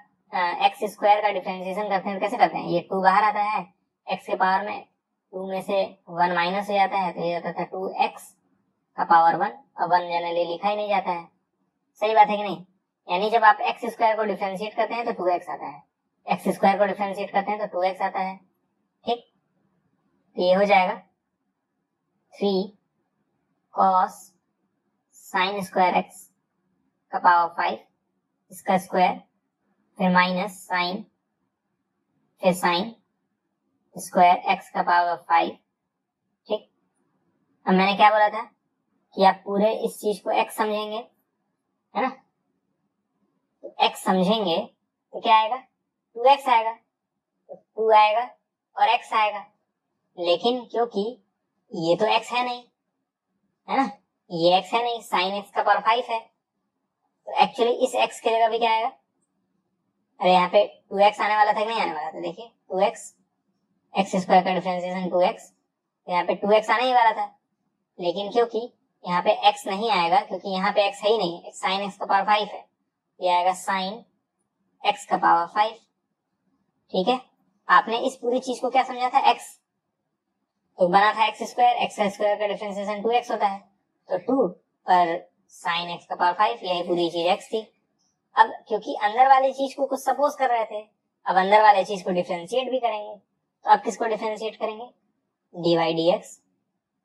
x स्क्वायर का डिफरेंशिएशन करते हैं तो कैसे करते हैं, ये 2 बाहर आता है, x के पावर में 2 में से 1 माइनस हो जाता है, तो ये जाता था 2x का पावर 1, और 1 जनरली लिखा ही नहीं जाता है। सही बात है कि नहीं। यानी जब आप x स्क्वायर को डिफरेंशिएट करते हैं तो 2x आता है, x स्क्वायर को डिफरेंशिएट करते हैं तो 2x आता है, ठीक। तो ये हो जाएगा 3 cos sin स्क्वायर एक्स का पावर 5 इसका स्क्वायर, फिर माइनस साइन, फिर साइन स्क्वायर एक्स का पावर 5। ठीक, अब मैंने क्या बोला था कि आप पूरे इस चीज को x समझेंगे, है ना। तो x समझेंगे तो क्या आएगा, 2x आएगा, तो 2 आएगा और x आएगा। लेकिन क्योंकि ये तो x है नहीं, है ना, ये x है नहीं, साइन x का पावर 5 है, तो एक्चुअली इस x की जगह भी क्या आएगा, अरे यहाँ पे 2x आने वाला था कि नहीं आने वाला था, देखिए 2x, एक्स स्क्वायर का डिफरेंशिएशन 2x, यहाँ पे 2x आने ही वाला था। लेकिन क्योंकि यहाँ पे x नहीं आएगा, क्योंकि यहाँ पे x है ही नहीं, साइन x का पावर 5 है, ये आएगा साइन x का पावर 5। ठीक है, आपने इस पूरी चीज को क्या समझा था, x, तो बना था x स्क्वायर का डिफरेंशिएशन 2x होता है, तो 2 पर साइन x का पावर 5, यही पूरी चीज x थी। अब क्योंकि अंदर वाली चीज को कुछ सपोज कर रहे थे, अब अंदर वाले चीज को डिफरेंशिएट भी करेंगे, तो अब किसको डिफरेंशिएट करेंगे, dy dx,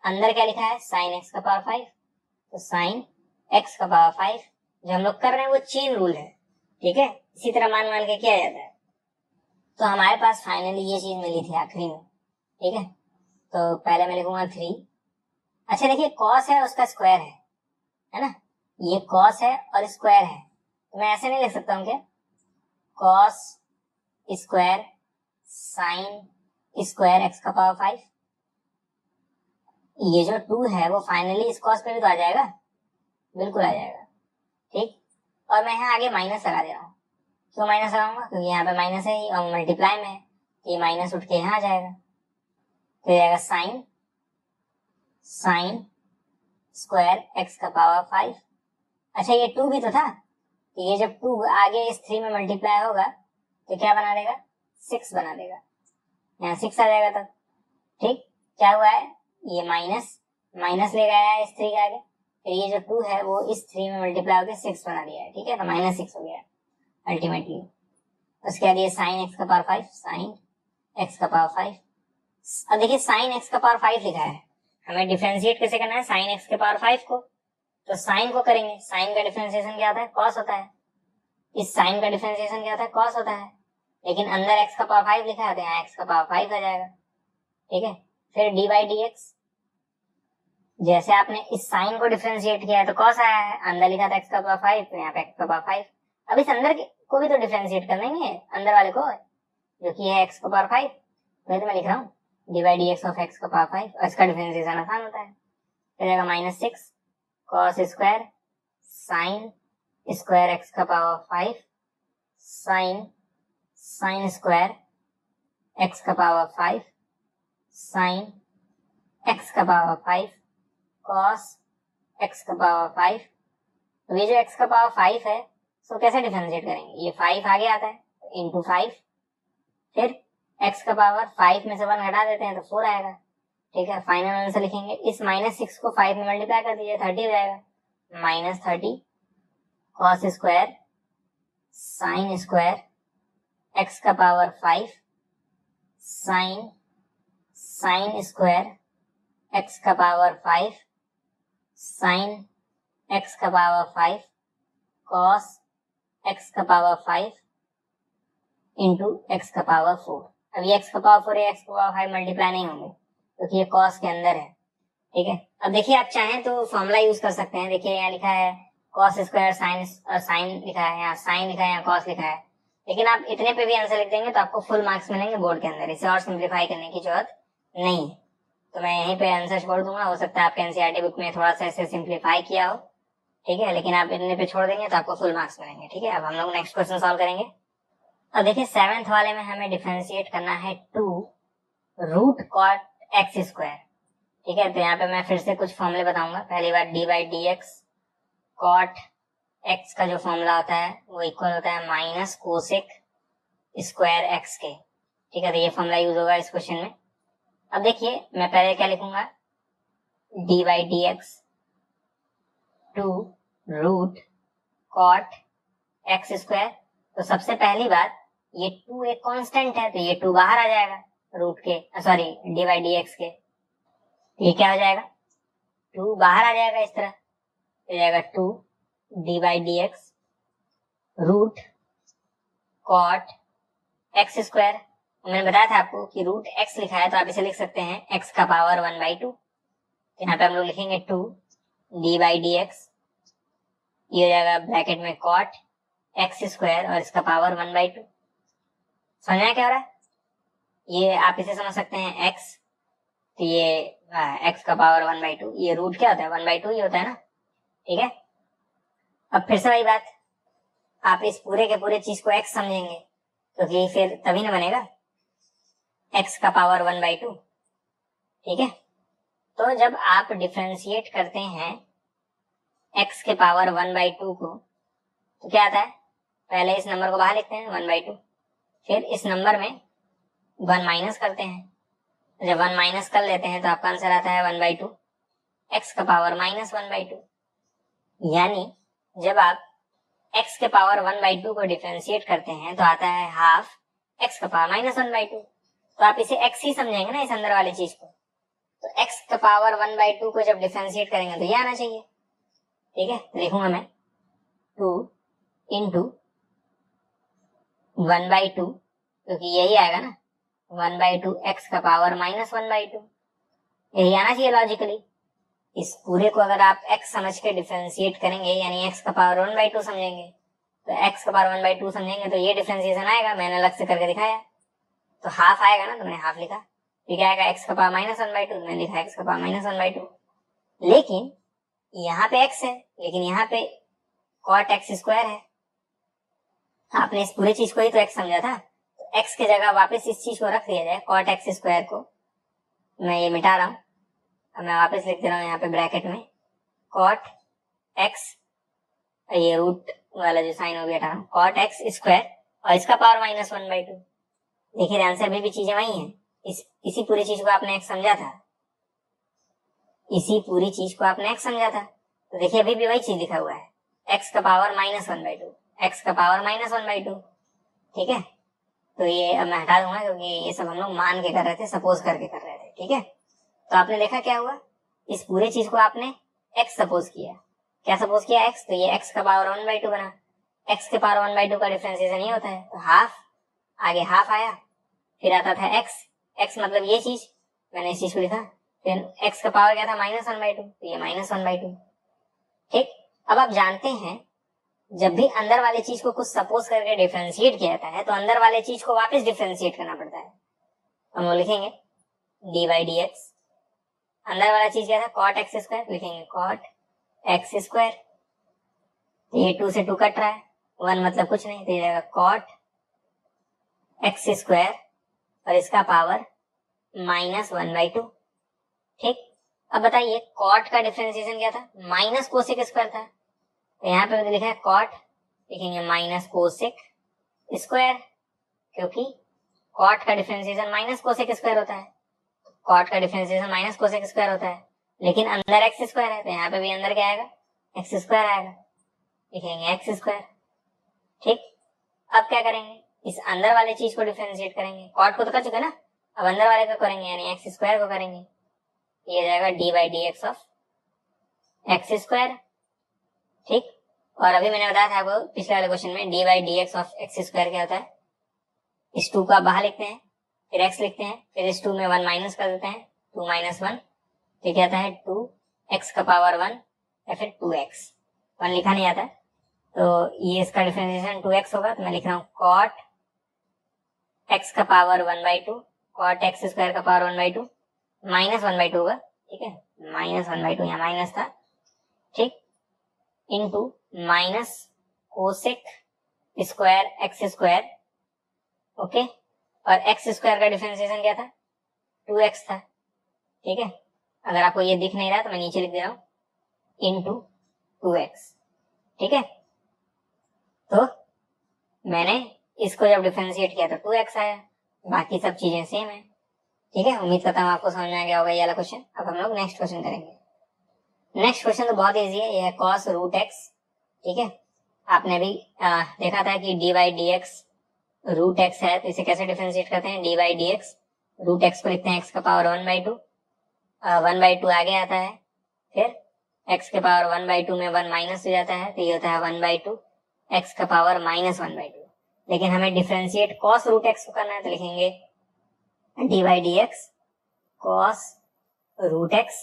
अंदर क्या लिखा है, साइन x का पावर 5, तो साइन x का पावर 5, जो हम लोग कर रहे हैं वो चेन रूल है। ठीक है, इसी तरह मान मान के किया जाता है। तो हमारे पास फाइनली ये चीज मिली थी आखिरी में। ठीक है, तो पहले मैं लिखूंगा 3। अच्छा देखिए, कॉस है उसका स्क्वायर है ना, ये कॉस है और स्क्वायर है, तो मैं ऐसे नहीं लिख सकता हूँ क्या, cos square sine square X का पावर 5, ये जो 2 है वो फाइनली इस कॉस पे भी तो आ जाएगा, बिल्कुल आ जाएगा। ठीक, और मैं यहाँ आगे माइनस लगा दे रहा हूँ, क्यों माइनस लगाऊंगा, क्योंकि यहाँ पे माइनस है और मल्टीप्लाई में है, ये माइनस उठ के यहाँ आ जाएगा, तो जाएगा साइन साइन स्क्वायर एक्स का पावर 5। अच्छा ये 2 भी तो था, तो ये जब 2 आगे इस 3 में मल्टीप्लाई होगा तो क्या बना देगा, 6 बना देगा, यहाँ 6 आ जाएगा तब। ठीक, क्या हुआ है, ये माइनस माइनस ले गया है इस 3 के आगे, फिर ये जो 2 है वो इस 3 में मल्टीप्लाई होकर 6 बना दिया है। ठीक है, तो -6 हो गया अल्टीमेटली। उसके बाद ये साइन एक्स का पावर 5, साइन एक्स का पावर 5। अब देखिए साइन एक्स का पावर 5 लिखा है, हमें डिफरेंशिएट कैसे करना है, साइन एक्स के पावर 5 को, तो साइन को करेंगे, साइन का डिफरेंशिएशन क्या होता है, कॉस होता है, इस साइन का डिफरेंशिएशन क्या होता है, कॉस होता है, लेकिन अंदर एक्स का पावर 5 लिखा है तो यहाँ एक्स का पावर 5 आ जाएगा। ठीक है, फिर डी बाई डी एक्स, जैसे आपने इस साइन को डिफरेंशिएट किया है तो कॉस आया है, अंदर लिखा था एक्स का पावर 5, तो यहाँ पे एक्स का पावर 5। अब इस अंदर को भी तो डिफरेंशिएट कर देंगे, अंदर वाले को जो कि है एक्स का पावर 5, वही तो मैं लिख रहा हूँ, D by D x of x का पावर 5, और इसका डिफरेंशिएशन आसान होता है, तो जाएगा -6 cos square sine square X का power 5 sine sine square X का पावर 5 साइन एक्स का पावर 5 कॉस एक्स का पावर 5। तो ये जो एक्स का पावर 5 है तो कैसे डिफरेंशिएट करेंगे, ये 5 आगे आता है इंटू 5, फिर एक्स का पावर 5 में से 1 घटा देते हैं तो 4 आएगा। ठीक है, फाइनल आंसर लिखेंगे, इस -6 को 5 में मल्टीप्लाई कर दीजिए, 30 हो जाएगा, -30 cos square sine square X का power 5 sine sine square X का पावर 5 साइन एक्स का पावर 5 कॉस एक्स का पावर 5 इंटू एक्स का पावर 4। अब ये एक्स का पावर 4 या एक्स का पावर 5 मल्टीप्लाई नहीं होंगे क्योंकि ये कॉस के अंदर है। ठीक है, अब देखिए आप चाहें तो फॉर्मूला यूज कर सकते हैं, देखिए यहाँ लिखा है कॉस स्क्वायर साइन, साइन लिखा है यहाँ, साइन लिखा है यहाँ, कॉस लिखा है, लेकिन आप इतने पे भी आंसर लिख देंगे तो आपको फुल मार्क्स मिलेंगे बोर्ड के अंदर, इसे और सिंप्लीफाई करने की जरूरत नहीं। तो मैं यहीं पे आंसर छोड़ दूंगा, हो सकता है आपके एनसीईआरटी बुक में थोड़ा सा ऐसे सिंप्लीफाई किया हो। ठीक है, लेकिन आप इतने पे छोड़ देंगे तो आपको फुल मार्क्स मिलेंगे। ठीक है, अब हम लोग नेक्स्ट क्वेश्चन सॉल्व करेंगे। अब देखिए 7th वाले में हमें डिफरेंशिएट करना है 2 रूट कॉट एक्स स्क्वायर। ठीक है, तो यहाँ पे मैं फिर से कुछ फॉर्मूले बताऊंगा। पहली बार D by D X cot X का जो फॉर्मूला होता है वो इक्वल होता है माइनस कोसेक स्क्वायर एक्स के। ठीक है, तो ये फॉर्मूला यूज होगा इस क्वेश्चन में। अब देखिए मैं पहले क्या लिखूंगा, D by D x 2 root cot x square. तो सबसे पहली बात, ये 2 एक कांस्टेंट है तो ये 2 बाहर आ जाएगा रूट के, sorry D by D x के, ये क्या हो जाएगा 2 बाहर आ जाएगा इस तरह, तो जाएगा 2 d by D x root cot x square. मैंने बताया था आपको कि रूट एक्स लिखा है तो आप इसे लिख सकते हैं एक्स का पावर 1/2। यहाँ पे हम लोग लिखेंगे 2 d/dx, ये हो जाएगा ब्रैकेट में कॉट एक्स स्क्वायर और इसका पावर 1/2। समझ में क्या हो रहा है? ये आप इसे समझ सकते हैं x, तो ये x का पावर 1/2, ये रूट क्या होता है 1/2 ही होता है ना, ठीक है। अब फिर से वही बात, आप इस पूरे के पूरे चीज को x समझेंगे क्योंकि तो फिर तभी ना बनेगा x का पावर 1/2, ठीक है। तो जब आप डिफरेंशिएट करते हैं x के पावर 1/2 को तो क्या आता है, पहले इस नंबर को बाहर लिखते हैं 1/2, फिर इस नंबर में 1 माइनस करते हैं। जब 1 माइनस कर लेते हैं तो आपका आंसर आता है 1/2 x का पावर -1/2। यानी जब आप x के पावर 1/2 को डिफरेंशिएट करते हैं तो आता है हाफ x का पावर -1/2। तो आप इसे x ही समझेंगे ना इस अंदर वाली चीज को, तो x का पावर 1/2 को जब डिफरेंशिएट करेंगे तो ये आना चाहिए, ठीक है। लिखूंगा मैं 2 इंटू 1/2, क्योंकि यही आएगा ना 1/2 x का पावर -1/2, यही आना चाहिए लॉजिकली। इस पूरे को अगर आप x समझ के डिफरेंशिएट करेंगे यानी x का पावर 1/2 समझेंगे, तो x का पावर 1/2 समझेंगे तो ये डिफरेंशिएशन आएगा, मैंने अलग से करके दिखाया। तो हाफ आएगा ना, तो मैंने हाफ लिखा, ठीक आएगा x का पावर -1/2, मैंने लिखा x का पावर -1/2। लेकिन यहाँ पे x है, लेकिन यहाँ पे cot x स्क्वायर है, आपने इस पूरे चीज को ही तो x समझा था, तो x की जगह वापस इस चीज को रख दिया जाए, cot x स्क्वायर को मैं ये मिटा रहा हूँ, अब मैं वापस लिख दे रहा हूँ यहाँ पे ब्रैकेट में cot x, ये रूट वाला जो साइन हो गया था cot x स्क्वायर और इसका पावर -1/2। देखिए आंसर में भी चीजें वही हैं, इसी पूरी चीज को आपने x समझा था, इसी पूरी चीज को आपने x समझा था, तो देखिए अभी भी वही चीज लिखा हुआ है x का पावर -1/2, x का पावर -1/2, ठीक है। तो ये अब मैं हटा दूंगा क्योंकि ये सब हम लोग मान के कर रहे थे, सपोज करके कर रहे थे, ठीक है। तो आपने देखा क्या हुआ, इस पूरे चीज को आपने x सपोज किया, क्या सपोज किया x, तो ये x का पावर 1/2 बना, x के पावर 1/2 का डिफरेंशिएशन ये होता है, तो हाफ, आगे हाफ आया, फिर आता था x मतलब ये चीज, मैंने इस चीज को लिखा, फिर x का पावर क्या था -1/2, तो ये -1/2, ठीक। अब आप जानते हैं जब भी अंदर वाले चीज को कुछ सपोज करके डिफरेंशिएट किया जाता है तो अंदर वाले चीज को वापस डिफरेंशिएट करना पड़ता है। हम लोग लिखेंगे d/dx, अंदर वाला चीज क्या था cot x स्क्वायर, लिखेंगे cot x स्क्वायर, ये 2 से 2 कट रहा है, 1 मतलब कुछ नहीं, तो ये जाएगा cot x स्क्वायर और इसका पावर -1/2, ठीक। अब बताइए cot का डिफरेंशिएशन क्या था, माइनस कोसेक स्क्वायर था, तो यहाँ पे लिखा है cot, लिखेंगे माइनस कोसेक स्क्वायर, क्योंकि cot का डिफरेंशिएशन माइनस कोसेक स्क्वायर होता है, cot का डिफरेंशिएशन माइनस कोसेक स्क्वायर होता है, लेकिन अंदर एक्स स्क्वायर है तो यहाँ पे भी अंदर क्या आएगा एक्स स्क्वायर आएगा, लिखेंगे एक्स स्क्वायर, ठीक। अब क्या करेंगे, इस अंदर वाले चीज को डिफरेंशिएट करेंगे, cot को तो कर चुके ना, अब अंदर वाले को करेंगे यानी एक्स स्क्वायर को करेंगे, ये जाएगा d/dx ऑफ एक्स स्क्वायर, ठीक। और अभी मैंने बताया था आपको पिछले वाले क्वेश्चन में d/dx ऑफ एक्स स्क्वायर क्या होता है, इस 2 को आप बाहर लिखते हैं, फिर x लिखते हैं, फिर इस 2 में 1 माइनस कर देते हैं, 2 - 1, तो क्या आता है 2x का पावर 1 या फिर 2x, 1 लिखा नहीं आता, तो ये इसका डिफरेंशिएशन 2x होगा, तो मैं लिख रहा हूँ cot x का पावर 1/2, cot x स्क्वायर का पावर 1/2 -1/2 होगा, ठीक है, -1/2 यहाँ माइनस था, ठीक, into minus cosec square x square, okay, और एक्स स्क्वायर का डिफरेंशिएशन क्या था 2x था, ठीक है। अगर आपको ये दिख नहीं रहा तो मैं नीचे लिख दे रहा हूँ इंटू 2x, ठीक है। तो मैंने इसको जब डिफरेंशिएट किया तो 2x आया, बाकी सब चीजें सेम है, ठीक है। उम्मीद करता हूँ आपको समझ में आ गया होगा ये वाला क्वेश्चन। अब हम लोग नेक्स्ट क्वेश्चन करेंगे। नेक्स्ट क्वेश्चन तो बहुत इजी है, ये है cos √x, ठीक है। आपने भी देखा था कि d/dx √x है, तो इसे कैसे डिफरेंशिएट करते हैं, d/dx √x को लिखते हैं x का पावर 1/2, 1/2 आगे आता है, फिर x के पावर 1/2 में 1 माइनस हो जाता है, तो ये होता है 1/2 एक्स का पावर -1/2। लेकिन हमें डिफरेंशिएट कॉस रूट एक्स को करना है, तो लिखेंगे d by D x cos root x.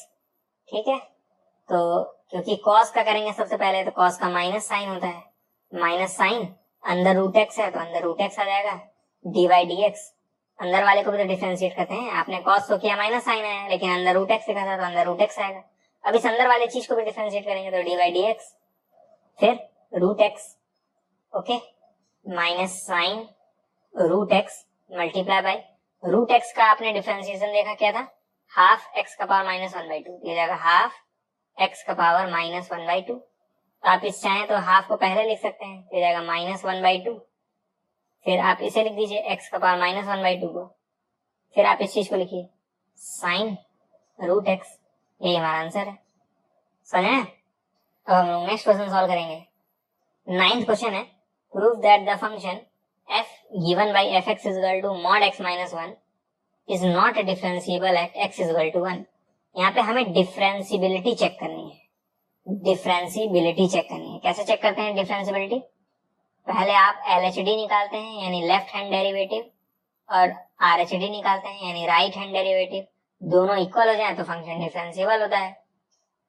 ठीक है, तो क्योंकि कॉस का करेंगे सबसे पहले, तो कॉस का माइनस साइन होता है, माइनस साइन अंदर रूट एक्स है तो अंदर रूट एक्स आ जाएगा, डी बाई डी एक्स। अंदर वाले को भी तो डिफरेंशिएट करते हैं, आपने कॉस तो किया माइनस साइन है, लेकिन अंदर रूट एक्स लिखा था तो अंदर रूट एक्स आएगा। अब इस अंदर वाले चीज को भी डिफरेंशिएट करेंगे तो डी बाई डी एक्स फिर root x, okay, minus sine root x multiply by root x का आपने डिफरेंशिएशन देखा क्या था, हाफ एक्स का पावर -1/2, ये जाएगा हाफ एक्स का पावर -1/2। तो आप इस चाहें तो हाफ को पहले लिख सकते हैं, ये जाएगा -1/2, फिर आप इसे लिख दीजिए एक्स का पावर -1/2 को, फिर आप इस चीज को लिखिए साइन रूट एक्स, यही हमारा आंसर है। समझे? अब हम लोग नेक्स्ट क्वेश्चन सॉल्व करेंगे। 9th क्वेश्चन है, prove that the function f given by fx is equal to mod x minus 1 is not differentiable at x is equal to 1। यहाँ पे हमें डिफरेंशिबिलिटी चेक करनी है, डिफरेंशिबिलिटी चेक करनी है। कैसे चेक करते हैं डिफरेंशिबिलिटी? पहले आप LHD निकालते हैं यानी लेफ्ट हैंड डेरिवेटिव, और RHD निकालते हैं यानी राइट हैंड डेरिवेटिव। दोनों इक्वल हो जाए तो फंक्शन डिफरेंशिएबल होता है।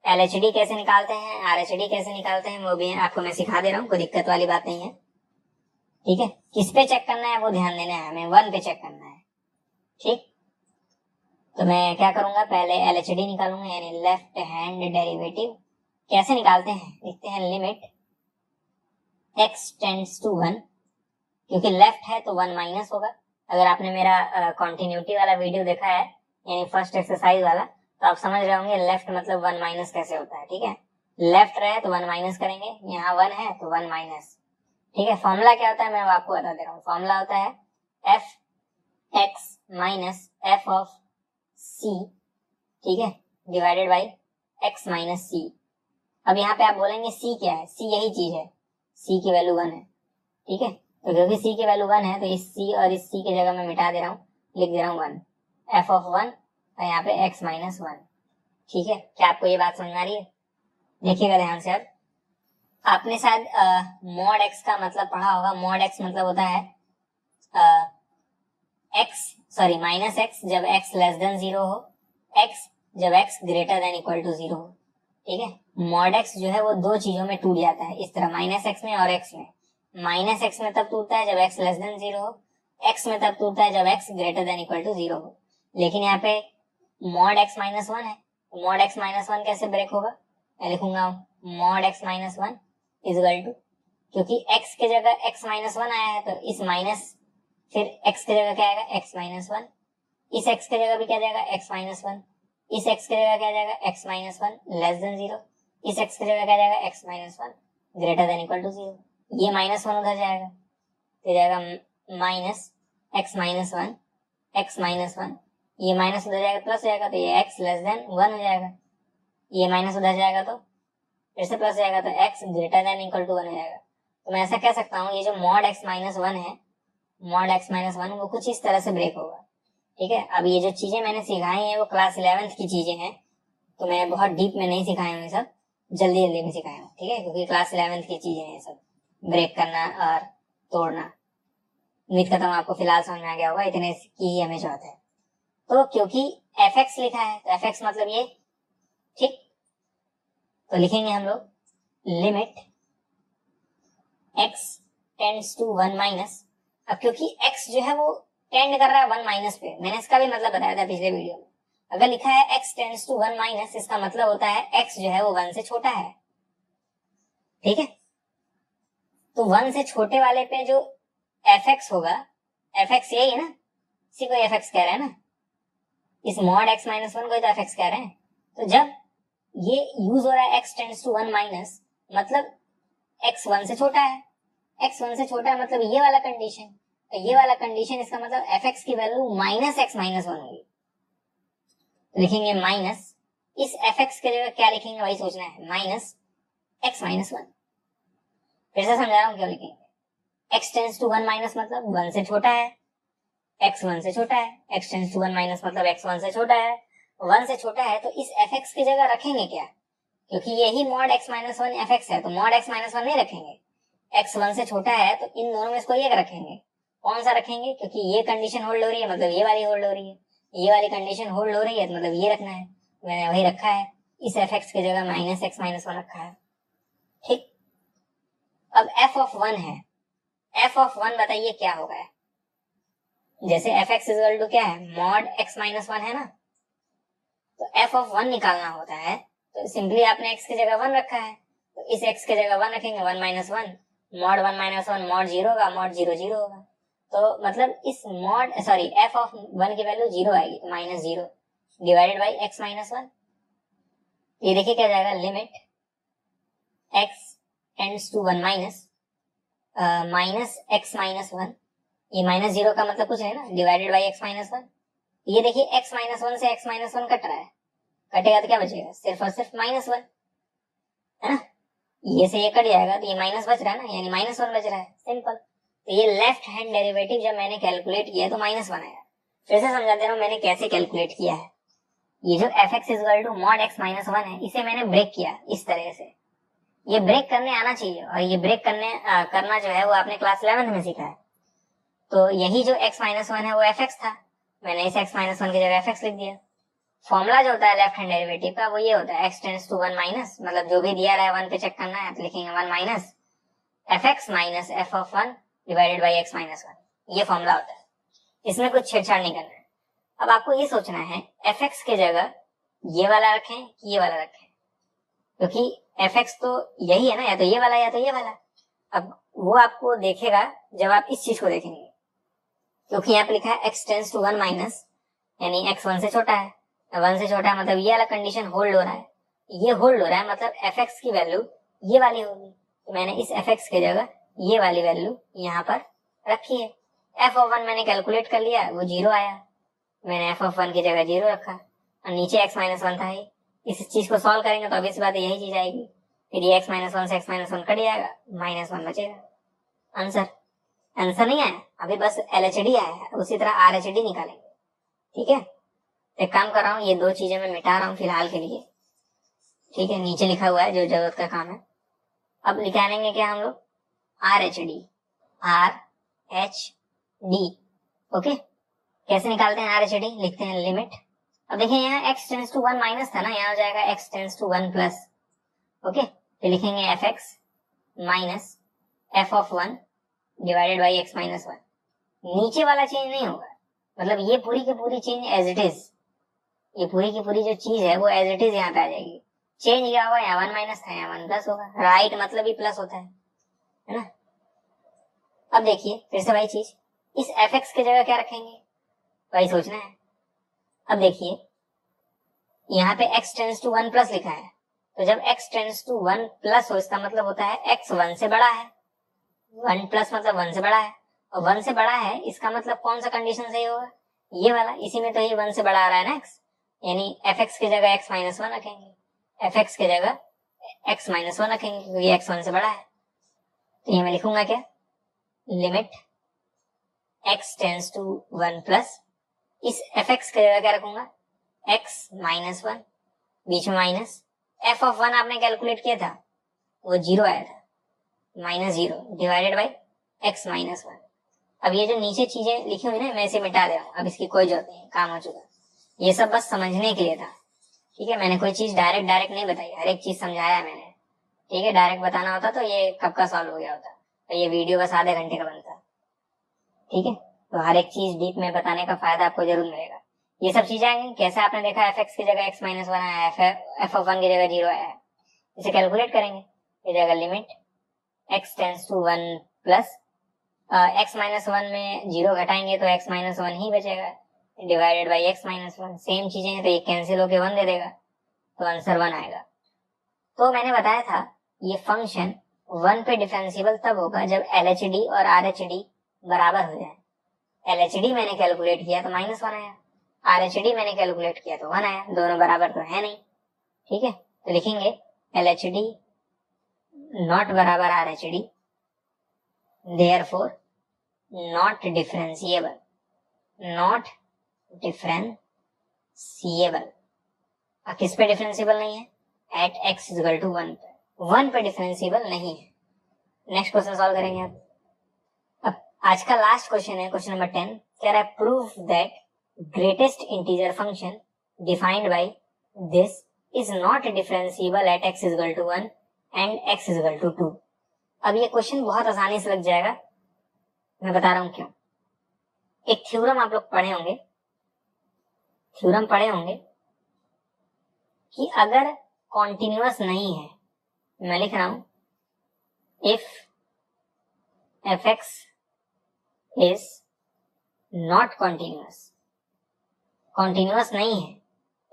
LHD कैसे निकालते हैं, RHD कैसे निकालते हैं, वो भी आपको मैं सिखा दे रहा हूँ, कोई दिक्कत वाली बात नहीं है। ठीक है, किस पे चेक करना है वो ध्यान देना है, हमें 1 पे चेक करना है। ठीक, तो मैं क्या करूंगा, पहले LHD निकालूंगा यानी लेफ्ट हैंड डेरिवेटिव। कैसे निकालते हैं, लिखते हैं लिमिट x टेंड्स टू 1, क्योंकि लेफ्ट है तो 1 माइनस होगा। अगर आपने मेरा कॉन्टिन्यूटी वाला वीडियो देखा है यानी फर्स्ट एक्सरसाइज वाला, तो आप समझ रहे होंगे लेफ्ट मतलब 1 माइनस कैसे होता है। ठीक है, लेफ्ट रहे तो 1 माइनस करेंगे, यहाँ 1 है तो 1 माइनस। ठीक है, फॉर्मूला क्या होता है मैं आपको बता दे रहा हूँ। फॉर्मूला होता है F x minus F of C, ठीक है, divided by x minus C. अब यहाँ पे आप बोलेंगे सी क्या है, सी यही चीज है, सी की वैल्यू 1 है। ठीक है, तो क्योंकि सी की वैल्यू 1 है तो इस सी और इस सी की जगह मैं मिटा दे रहा हूँ, लिख दे रहा हूँ 1, एफ ऑफ 1 और यहाँ पे एक्स माइनस 1। ठीक है, क्या आपको ये बात समझ आ रही है? देखिएगा ध्यान से। अब आपने शायद मॉड एक्स का मतलब पढ़ा होगा। मॉड एक्स मतलब होता है माइनस एक्स जब एक्स लेस देन 0 हो, एक्स जब x greater than equal to 0 हो। ठीक है, मॉड एक्स जो है वो दो चीजों में टूट जाता है, इस तरह माइनस एक्स में और एक्स में। माइनस एक्स में तब टूटता है जब एक्स लेस देन 0 हो, एक्स में तब टूटता है जब x greater than equal to 0 हो। लेकिन यहाँ पे मॉड एक्स माइनस 1 है, तो मॉड एक्स माइनस 1 कैसे ब्रेक होगा, मैं लिखूंगा mod x minus 1 is equal to, क्योंकि x के जगह x माइनस 1 आया है तो इस माइनस, फिर x के जगह क्या आएगा x माइनस 1, इस x के जगह भी क्या जाएगा x माइनस 1, इस x के जगह क्या जाएगा x माइनस 1 लेस देन 0, इस x के जगह क्या जाएगा x minus 1 greater than equal to 0। ये माइनस 1 उधर जाएगा तो जाएगा minus x minus 1 x minus 1, ये माइनस उधर जाएगा प्लस हो जाएगा तो ये x लेस देन 1 हो जाएगा, ये माइनस उधर जाएगा तो फिर से प्लस जाएगा तो x greater than equal to 1 हो जाएगा। तो मैं ऐसा कह सकता हूँ ये जो मॉड x माइनस 1 है, मॉड x माइनस 1 वो कुछ इस तरह से ब्रेक होगा। ठीक है, अब ये जो चीजें मैंने सिखाई हैं वो क्लास 11th की चीजें हैं, तो मैं बहुत डीप में नहीं सिखाया हूँ, ये सब जल्दी जल्दी में सिखाया हूँ। ठीक है, क्योंकि क्लास 11th की चीजें हैं सब, ब्रेक करना और तोड़ना। उम्मीद करता हूँ आपको फिलहाल समझ में आ गया होगा, इतने की ही हमें जरूरत है। तो क्योंकि fx लिखा है तो fx मतलब ये, ठीक, तो लिखेंगे हम लोग limit x tends to 1 minus. अब क्योंकि x जो है वो टेंड कर रहा है 1 माइनस पे, मैंने इसका भी मतलब बताया था पिछले वीडियो में। अगर लिखा है x टेंड्स टू 1 माइनस, इसका मतलब होता है x जो है वो 1 से छोटा है। ठीक है, तो 1 से छोटे वाले पे जो fx होगा, fx यही है ना, इसी को fx कह रहे हैं ना, इस मॉड x माइनस 1 को तो fx कह रहे हैं। तो जब ये यूज हो रहा है x टेंड्स टू 1 माइनस, मतलब x 1 से छोटा है, x 1 से छोटा है मतलब ये वाला कंडीशन, तो ये वाला कंडीशन इसका मतलब fx की वैल्यू माइनस x माइनस 1 होगी। लिखेंगे माइनस, इस fx के जगह क्या लिखेंगे वही सोचना है, माइनस x माइनस 1। फिर से समझा रहा हूँ क्यों लिखेंगे, x टेंड्स टू 1 माइनस मतलब 1 से छोटा है, x 1 से छोटा है, x टेंड्स टू 1 माइनस मतलब x 1 से छोटा है, 1 से छोटा है, तो इस fx की जगह रखेंगे क्या, क्योंकि यही मॉड x माइनस 1 fx है तो मॉड x माइनस 1 नहीं रखेंगे, x 1 से छोटा है तो इन दोनों में इसको एक रखेंगे। कौन सा रखेंगे? क्योंकि ये कंडीशन होल्ड हो रही है मतलब ये वाली होल्ड हो रही है, ये वाली कंडीशन होल्ड हो रही है मतलब ये रखना है। मैंने वही रखा है, इस एफ एक्स की जगह माइनस एक्स माइनस वन रखा है। ठीक, अब एफ ऑफ वन है, एफ ऑफ वन बताइए क्या होगा? जैसे एफ एक्स इक्वल टू क्या है, मॉड एक्स माइनस वन है ना, तो एफ ऑफ वन निकालना होता है तो सिंपली आपने एक्स की जगह वन रखा है तो इस एक्स की जगह वन रखेंगे, one minus one, mod one minus one mod zero होगा, मॉड जीरो जीरो होगा। तो मतलब इस mod sorry f of one की वैल्यू जीरो आएगी तो minus zero divided by x minus one. ये देखिए क्या जाएगा, limit x tends to one minus x minus one, ये माइनस जीरो का मतलब कुछ है ना, divided by x minus one. ये देखिए एक्स माइनस वन से एक्स माइनस वन कट रहा है, कटेगा तो क्या बचेगा, सिर्फ और सिर्फ माइनस वन, है ना। ये से ये कट जाएगा तो ये माइनस बच रहा है ना, यानी माइनस वन बच रहा है, सिंपल। तो ये लेफ्ट हैंड डेरिवेटिव जब मैंने कैलकुलेट किया तो माइनस वन आया। फिर से समझा दे रहा हूँ मैंने कैसे कैलकुलेट किया है। ये जो f x equal to mod x minus one है, इसे मैंने ब्रेक किया इस तरह से। ये ब्रेक करने आना चाहिए, और ये ब्रेक करना जो है वो आपने क्लास 11 में सीखा है। तो यही जो x माइनस वन है वो एफ एक्स था, मैंने इस x माइनस वन की जगह एफ एक्स लिख दिया। फॉर्मूला जो होता है लेफ्ट हैंड डेरिवेटिव का वो ये होता है, x tends to one minus, मतलब जो भी दिया रहा है वन पे चेक करना है तो लिखेंगे one minus F x minus F of one divided by x minus one, ये फॉर्मूला होता है। इसमें कुछ छेड़छाड़ नहीं करना है। अब आपको ये सोचना है एफ एक्स की जगह ये वाला रखें कि ये वाला रखें, क्योंकि एफ एक्स तो यही है ना, या तो ये वाला या तो ये वाला। अब वो आपको देखेगा जब आप इस चीज को देखेंगे, क्योंकि यहाँ पे लिखा है x tends to one minus, यानी x वन से छोटा है, वन से छोटा है मतलब ये वाला कंडीशन होल्ड हो रहा है, ये होल्ड हो रहा है मतलब fx की वैल्यू ये वाली होगी। तो मैंने इस fx की जगह ये वाली वैल्यू यहाँ पर रखी है। f ऑफ वन मैंने कैलकुलेट कर लिया, वो जीरो आया, मैंने f ऑफ वन की जगह जीरो रखा, और नीचे x माइनस वन था। इस चीज को सॉल्व करेंगे तो ऑब्वियस बात है यही चीज आएगी, फिर ये x माइनस वन से x माइनस वन कट जाएगा, माइनस वन बचेगा। आंसर नहीं आया अभी, बस LHD आया है, उसी तरह RHD निकालेंगे। ठीक है, एक काम कर रहा हूँ, ये दो चीजें मैं मिटा रहा हूँ फिलहाल के लिए। ठीक है, नीचे लिखा हुआ है जो जरूरत का काम है। अब निकालेंगे क्या हम लोग, RHD, ओके। कैसे निकालते हैं RHD, लिखते हैं लिमिट। अब देखिए यहाँ x tends to one minus था ना, यहाँ हो जाएगा x tends to one plus, okay. तो लिखेंगे f x minus F of one divided by x minus one. नीचे वाला चेंज नहीं होगा, मतलब ये पूरी की पूरी चेंज एज इट इज, ये पूरी की पूरी जो चीज है वो एज इट इज यहाँ पे आ जाएगी। चेंज क्या होगा, यहाँ वन माइनस था यहाँ वन प्लस होगा, राइट मतलब ही प्लस होता है ना। अब देखिए फिर से वही चीज, इस एफ एक्स की जगह क्या रखेंगे वही सोचना है। अब देखिए यहाँ पे x tends to one plus लिखा है, तो जब x tends to one plus हो इसका मतलब होता है x वन से बड़ा है, वन प्लस मतलब वन से बड़ा है, और वन से बड़ा है इसका मतलब कौन सा कंडीशन सही होगा, ये वाला। इसी में तो ये वन से बड़ा आ रहा है ना x, यानी एफ एक्स की जगह x माइनस वन रखेंगे, एफ एक्स की जगह x माइनस वन रखेंगे क्योंकि x वन से बड़ा है। तो ये मैं लिखूंगा क्या, limit x tends to one plus, इस एफ एक्स की जगह क्या रखूंगा x माइनस वन, बीच में माइनस, एफ ऑफ वन आपने कैलकुलेट किया था वो जीरो आया था, minus zero divided by x minus one. अब ये जो नीचे चीजें लिखी हुई ना मैं इसे मिटा दे रहा हूँ, अब इसकी कोई जरूरत नहीं, काम हो चुका। ये सब बस समझने के लिए था, ठीक है। मैंने कोई चीज डायरेक्ट नहीं बताई, हर एक चीज समझाया मैंने, ठीक है। डायरेक्ट बताना होता तो ये कब का सॉल्व हो गया होता, तो ये वीडियो बस आधे घंटे का बनता, ठीक है। तो हर एक चीज डीप में बताने का फायदा आपको जरूर मिलेगा। ये सब चीजें आएंगी, कैसे आपने देखा एफ एक्स की जगह एक्स माइनस वन आया, एफ ऑफ वन की जगह जीरो आया है, इसे कैलकुलेट करेंगे। ये जाएगा limit x tends to one plus, x minus one में जीरो घटाएंगे तो x माइनस वन ही बचेगा, divided by x minus one. Same चीजें हैं तो ये कैंसिल होके वन दे देगा, तो आंसर वन आएगा। तो मैंने बताया था ये फंक्शन वन पे डिफरेंशिएबल तब होगा जब LHD और RHD बराबर हो जाए। LHD मैंने कैलकुलेट किया तो माइनस वन आया, RHD मैंने कैलकुलेट किया तो वन आया, दोनों बराबर तो है नहीं, ठीक है। तो लिखेंगे LHD नॉट बराबर RHD, therefore not differentiable, not differentiable। किस पे डिफरेंशिएबल नहीं है, at x equal to one पे, वन पे डिफरेंशिएबल नहीं है। नेक्स्ट क्वेश्चन सॉल्व करेंगे आप। अब आज का लास्ट क्वेश्चन है क्वेश्चन नंबर 10। कह रहा है prove that greatest integer function defined by this is not differentiable at x is equal to 1 and x is equal to 2। अब ये क्वेश्चन बहुत आसानी से लग जाएगा, मैं बता रहा हूं क्यों। एक थ्योरम आप लोग पढ़े होंगे, कि अगर कॉन्टिन्यूअस नहीं है, मैं लिख रहा हूं if fx is not continuous नहीं है,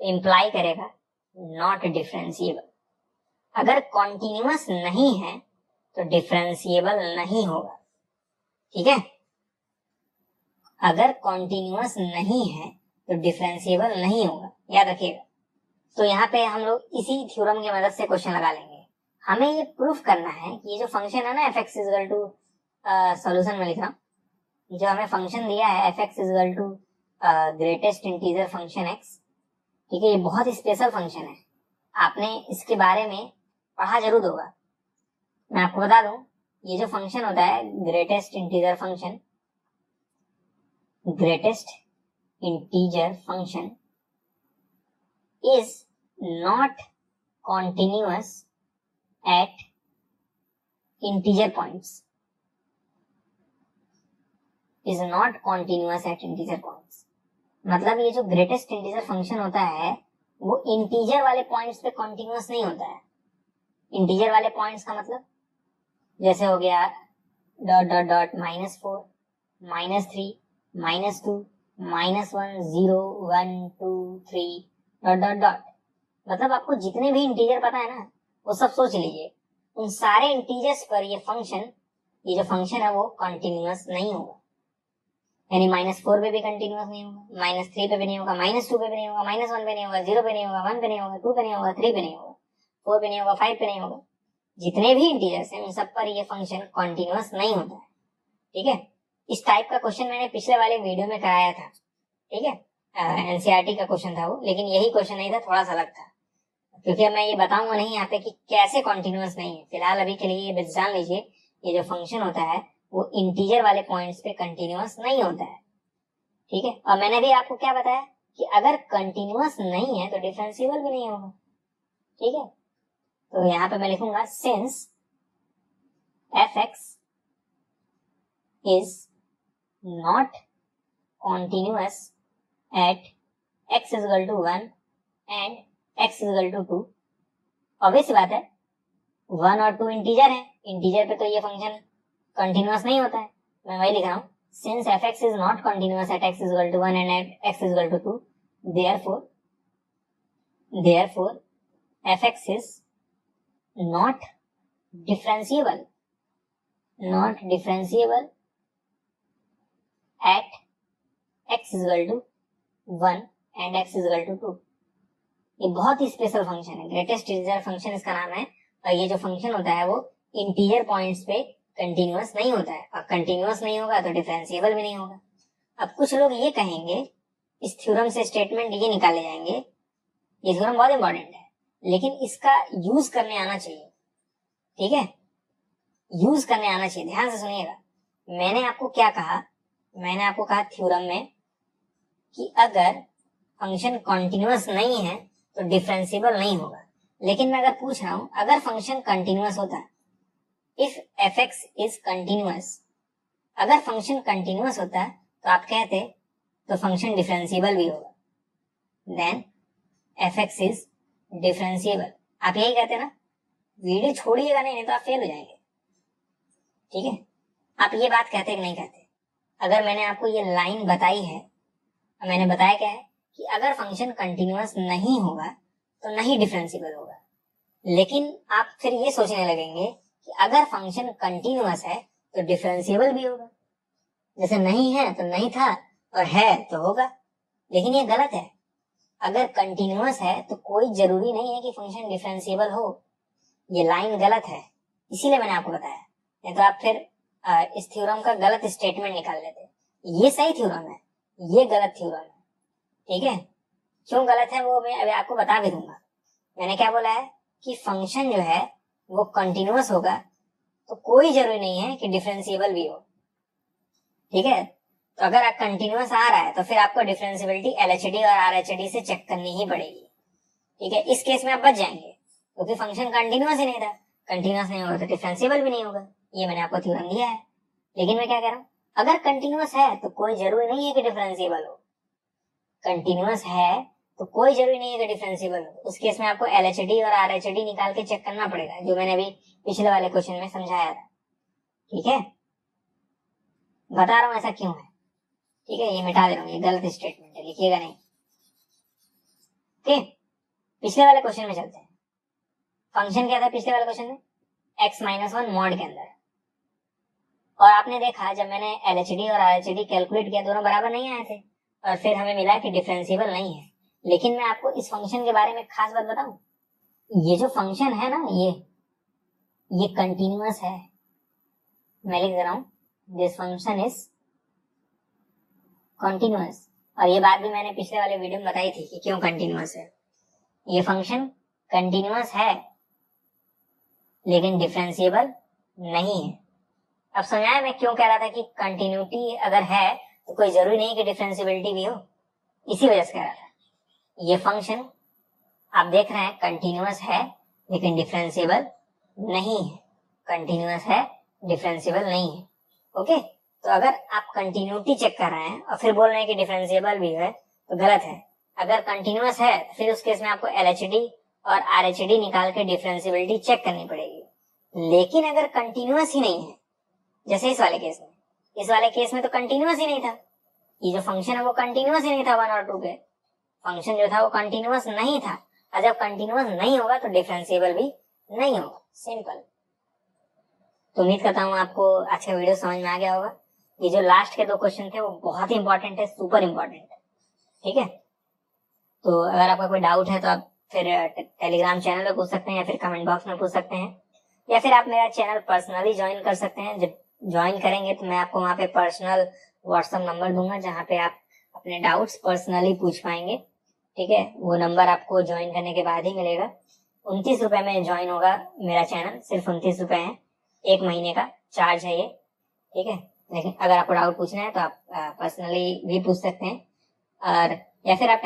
इंप्लाई करेगा नॉट डिफरेंशिएबल। अगर कॉन्टिन्यूअस नहीं है तो डिफरेंशिएबल नहीं होगा, ठीक है। अगर कॉन्टिन्यूअस नहीं है तो डिफरेंशिएबल नहीं होगा, याद रखिएगा। तो यहाँ पे हम लोग इसी थ्योरम की मदद से क्वेश्चन लगा लेंगे। हमें ये प्रूफ करना है कि ये जो फंक्शन है ना fx is equal to, solution में लिख रहा हूँ, जो हमें फंक्शन दिया है fx is equal to greatest integer function x, ठीक है। ये बहुत ही स्पेशल फंक्शन है, आपने इसके बारे में पढ़ा जरूर होगा। मैं आपको बता दूं, ये जो फंक्शन होता है greatest integer function is not continuous at integer points, मतलब ये जो ग्रेटेस्ट इंटीजर फंक्शन होता है वो इंटीजर वाले पॉइंट्स पे कॉन्टिन्यूअस नहीं होता है। इंटीजर वाले पॉइंट्स का मतलब जैसे हो गया dot dot dot -4, -3, -2, -1, 0, 1, 2, 3 dot dot dot, मतलब आपको जितने भी इंटीजर पता है ना वो सब सोच लीजिए। उन सारे इंटीजर्स पर ये जो फंक्शन है वो कंटिन्यूअस नहीं होगा। यानी -4 पे भी कंटिन्यूअस नहीं होगा, -3 पे भी नहीं होगा, -2 पे भी नहीं होगा, -1 पे नहीं होगा, 0 पे नहीं होगा, 1 पे नहीं होगा, 2 पे नहीं होगा, 3 पे नहीं होगा, 4 पे नहीं होगा, 5 पे नहीं होगा। जितने भी इंटीजर्स हैं उन सब पर ये फंक्शन कंटिन्यूअस नहीं होता है, ठीक है। इस टाइप का क्वेश्चन मैंने पिछले वाले वीडियो में कराया था, ठीक है। एनसीईआरटी का क्वेश्चन था वो, लेकिन यही क्वेश्चन नहीं था, थोड़ा सा अलग था, क्योंकि मैं ये बताऊंगा नहीं यहाँ पे कि कैसे कंटिन्यूअस नहीं है। फिलहाल अभी के लिए ये बस जान लीजिए, ये जो फंक्शन होता है वो इंटीजर वाले पॉइंट्स पे कंटिन्यूअस नहीं होता है, ठीक है। और मैंने भी आपको क्या बताया कि अगर कंटिन्यूअस नहीं है तो डिफरेंशिएबल भी नहीं होगा, ठीक है। तो यहाँ पे मैं लिखूंगा since fx is not continuous at x is equal to 1 and x is equal to 2। Obvious बात है, 1 और 2 इंटीजर है, इंटीजर पे तो ये फंक्शन कंटिन्यूअस नहीं होता है। मैं वही लिख रहा हूँ, since fx is not continuous at x is equal to 1 and at x is equal to 2, therefore fx is not differentiable at x is equal to 1 and x is equal to 2। ये बहुत ही special function है, greatest integer function इसका नाम है। और ये जो function होता है वो इंटीजर पॉइंट्स पे कंटिन्यूअस नहीं होता है, और कंटिन्यूअस नहीं होगा तो डिफरेंशिएबल भी नहीं होगा। अब कुछ लोग ये कहेंगे, इस थ्योरम से स्टेटमेंट ये निकाले जाएंगे, ये थ्योरम बहुत इंपॉर्टेंट है, लेकिन इसका यूज करने आना चाहिए, ठीक है। यूज करने आना चाहिए, ध्यान से सुनिएगा। मैंने आपको क्या कहा, मैंने आपको कहा थ्योरम में कि अगर फंक्शन कंटिन्यूअस नहीं है तो डिफरेंशिएबल नहीं होगा। लेकिन मैं अगर पूछ रहा हूं, अगर फंक्शन कंटिन्यूअस होता है, इफ fx इज कंटिन्यूअस, अगर फंक्शन कंटिन्यूअस होता है तो आप कहते तो फंक्शन डिफरेंशिएबल भी होगा, देन fx इज डिफरेंशिएबल। आप यही कहते ना, वीडियो छोड़िएगा नहीं तो आप फेल हो जाएंगे, ठीक है। आप ये बात कहते कि नहीं कहते? अगर मैंने आपको ये लाइन बताई है, मैंने बताया क्या है कि अगर फंक्शन कंटिन्यूअस नहीं होगा तो नहीं डिफरेंशिएबल होगा। लेकिन आप फिर ये सोचने लगेंगे कि अगर फंक्शन कंटिन्यूअस है तो डिफरेंशिएबल भी होगा, जैसे नहीं है तो नहीं था और है तो होगा। लेकिन ये गलत है, अगर कंटिन्यूअस है तो कोई जरूरी नहीं है कि फंक्शन डिफरेंशिएबल हो। ये लाइन गलत है, इसीलिए मैंने आपको बताया, नहीं तो आप फिर इस थ्योरम का गलत स्टेटमेंट निकाल लेते। ये सही थ्योरम है, ये गलत थ्योरम है, ठीक है। क्यों गलत है वो मैं अभी आपको बता भी दूंगा। मैंने क्या बोला है कि फंक्शन जो है वो कंटिन्यूअस होगा तो कोई जरूरी नहीं है कि डिफरेंशिएबल भी हो, ठीक है। तो अगर कंटिन्यूअस आ रहा है तो फिर आपको डिफरेंशिएबिलिटी LHD और RHD से चेक करनी ही पड़ेगी, ठीक है। इस केस में आप बच जाएंगे क्योंकि फंक्शन कंटिन्यूअस ही नहीं था, कंटिन्यूअस नहीं होगा तो डिफरेंशिएबल भी नहीं होगा, ये मैंने आपको थ्योरम दिया है। लेकिन मैं क्या कह रहा हूँ, अगर कंटिन्यूअस है तो कोई जरूरी नहीं है कि डिफरेंशिएबल हो, कंटिन्यूअस है तो कोई जरूरी नहीं है कि डिफरेंशिएबल हो। उस केस में आपको LHD और RHD निकाल के चेक करना पड़ेगा, जो मैंने अभी पिछले वाले क्वेश्चन में समझाया था, ठीक है। बता रहा हूँ ऐसा क्यों है, ठीक है। ये मिटा दे रहा हूँ, ये गलत स्टेटमेंट है, लिखिएगा नहीं, ठीक। पिछले वाले क्वेश्चन में चलते हैं। फंक्शन क्या था पिछले वाले क्वेश्चन में, x-1 मॉड के अंदर, और आपने देखा जब मैंने LHD और RHD कैलकुलेट किया दोनों बराबर नहीं आए थे, और फिर हमें मिला कि डिफरेंशिएबल नहीं है। लेकिन मैं आपको इस फंक्शन के बारे में खास बात बताऊं, ये जो फंक्शन है ना, ये कंटिन्यूअस है। मैं लिख दे रहा हूं, दिस फंक्शन इज कंटिन्यूअस, और ये बात भी मैंने पिछले वाले वीडियो में बताई थी कि क्यों कंटिन्यूअस है। ये फंक्शन कंटिन्यूअस है लेकिन डिफरेंशिएबल नहीं है। अब समझाया मैं क्यों कह रहा था कि कंटिन्यूटी अगर है तो कोई जरूरी नहीं कि डिफरेंशिएबिलिटी भी हो, इसी वजह से कह रहा था। ये फंक्शन आप देख रहे हैं कंटिन्यूअस है लेकिन डिफरेंशिएबल नहीं है, कंटिन्यूअस है डिफरेंशिएबल नहीं है, ओके। तो अगर आप कंटिन्यूटी चेक कर रहे हैं और फिर बोल रहे हैं कि डिफरेंशिएबल भी है तो गलत है। अगर कंटिन्यूअस है फिर उस केस में आपको LHD और RHD निकाल के डिफरेंशिएबिलिटी चेक करनी पड़ेगी। लेकिन अगर कंटिन्यूअस ही नहीं है, जैसे इस वाले केस में तो कंटिन्यूअस ही नहीं था, ये जो फंक्शन है वो कंटिन्यूअस ही नहीं था, 1 और 2 के फंक्शन जो था वो कंटिन्यूअस नहीं था, और जब कंटिन्यूअस नहीं होगा तो डिफरेंशिएबल भी नहीं होगा, सिंपल। तो उम्मीद करता हूँ आपको आज का वीडियो समझ में आ गया होगा। ये जो लास्ट के 2 क्वेश्चन थे वो बहुत ही इंपॉर्टेंट है, सुपर इंपॉर्टेंट है, ठीक है। तो अगर आपका कोई डाउट है तो आप फिर टेलीग्राम चैनल में पूछ सकते हैं, या फिर कमेंट बॉक्स में पूछ सकते हैं, या फिर आप मेरा चैनल पर्सनली ज्वाइन कर सकते हैं। जब ज्वाइन करेंगे तो मैं आपको वहाँ पे पर्सनल व्हाट्सएप नंबर दूंगा जहाँ पे आप अपने डाउट्स पर्सनली पूछ पाएंगे, ठीक है। वो नंबर आपको ज्वाइन करने के बाद ही मिलेगा। 29 रुपए में ज्वाइन होगा मेरा चैनल, सिर्फ 29 रुपए है, 1 महीने का चार्ज है ये, ठीक है। लेकिन अगर आपको डाउट पूछना है तो आप पर्सनली भी पूछ सकते हैं, और या फिर आप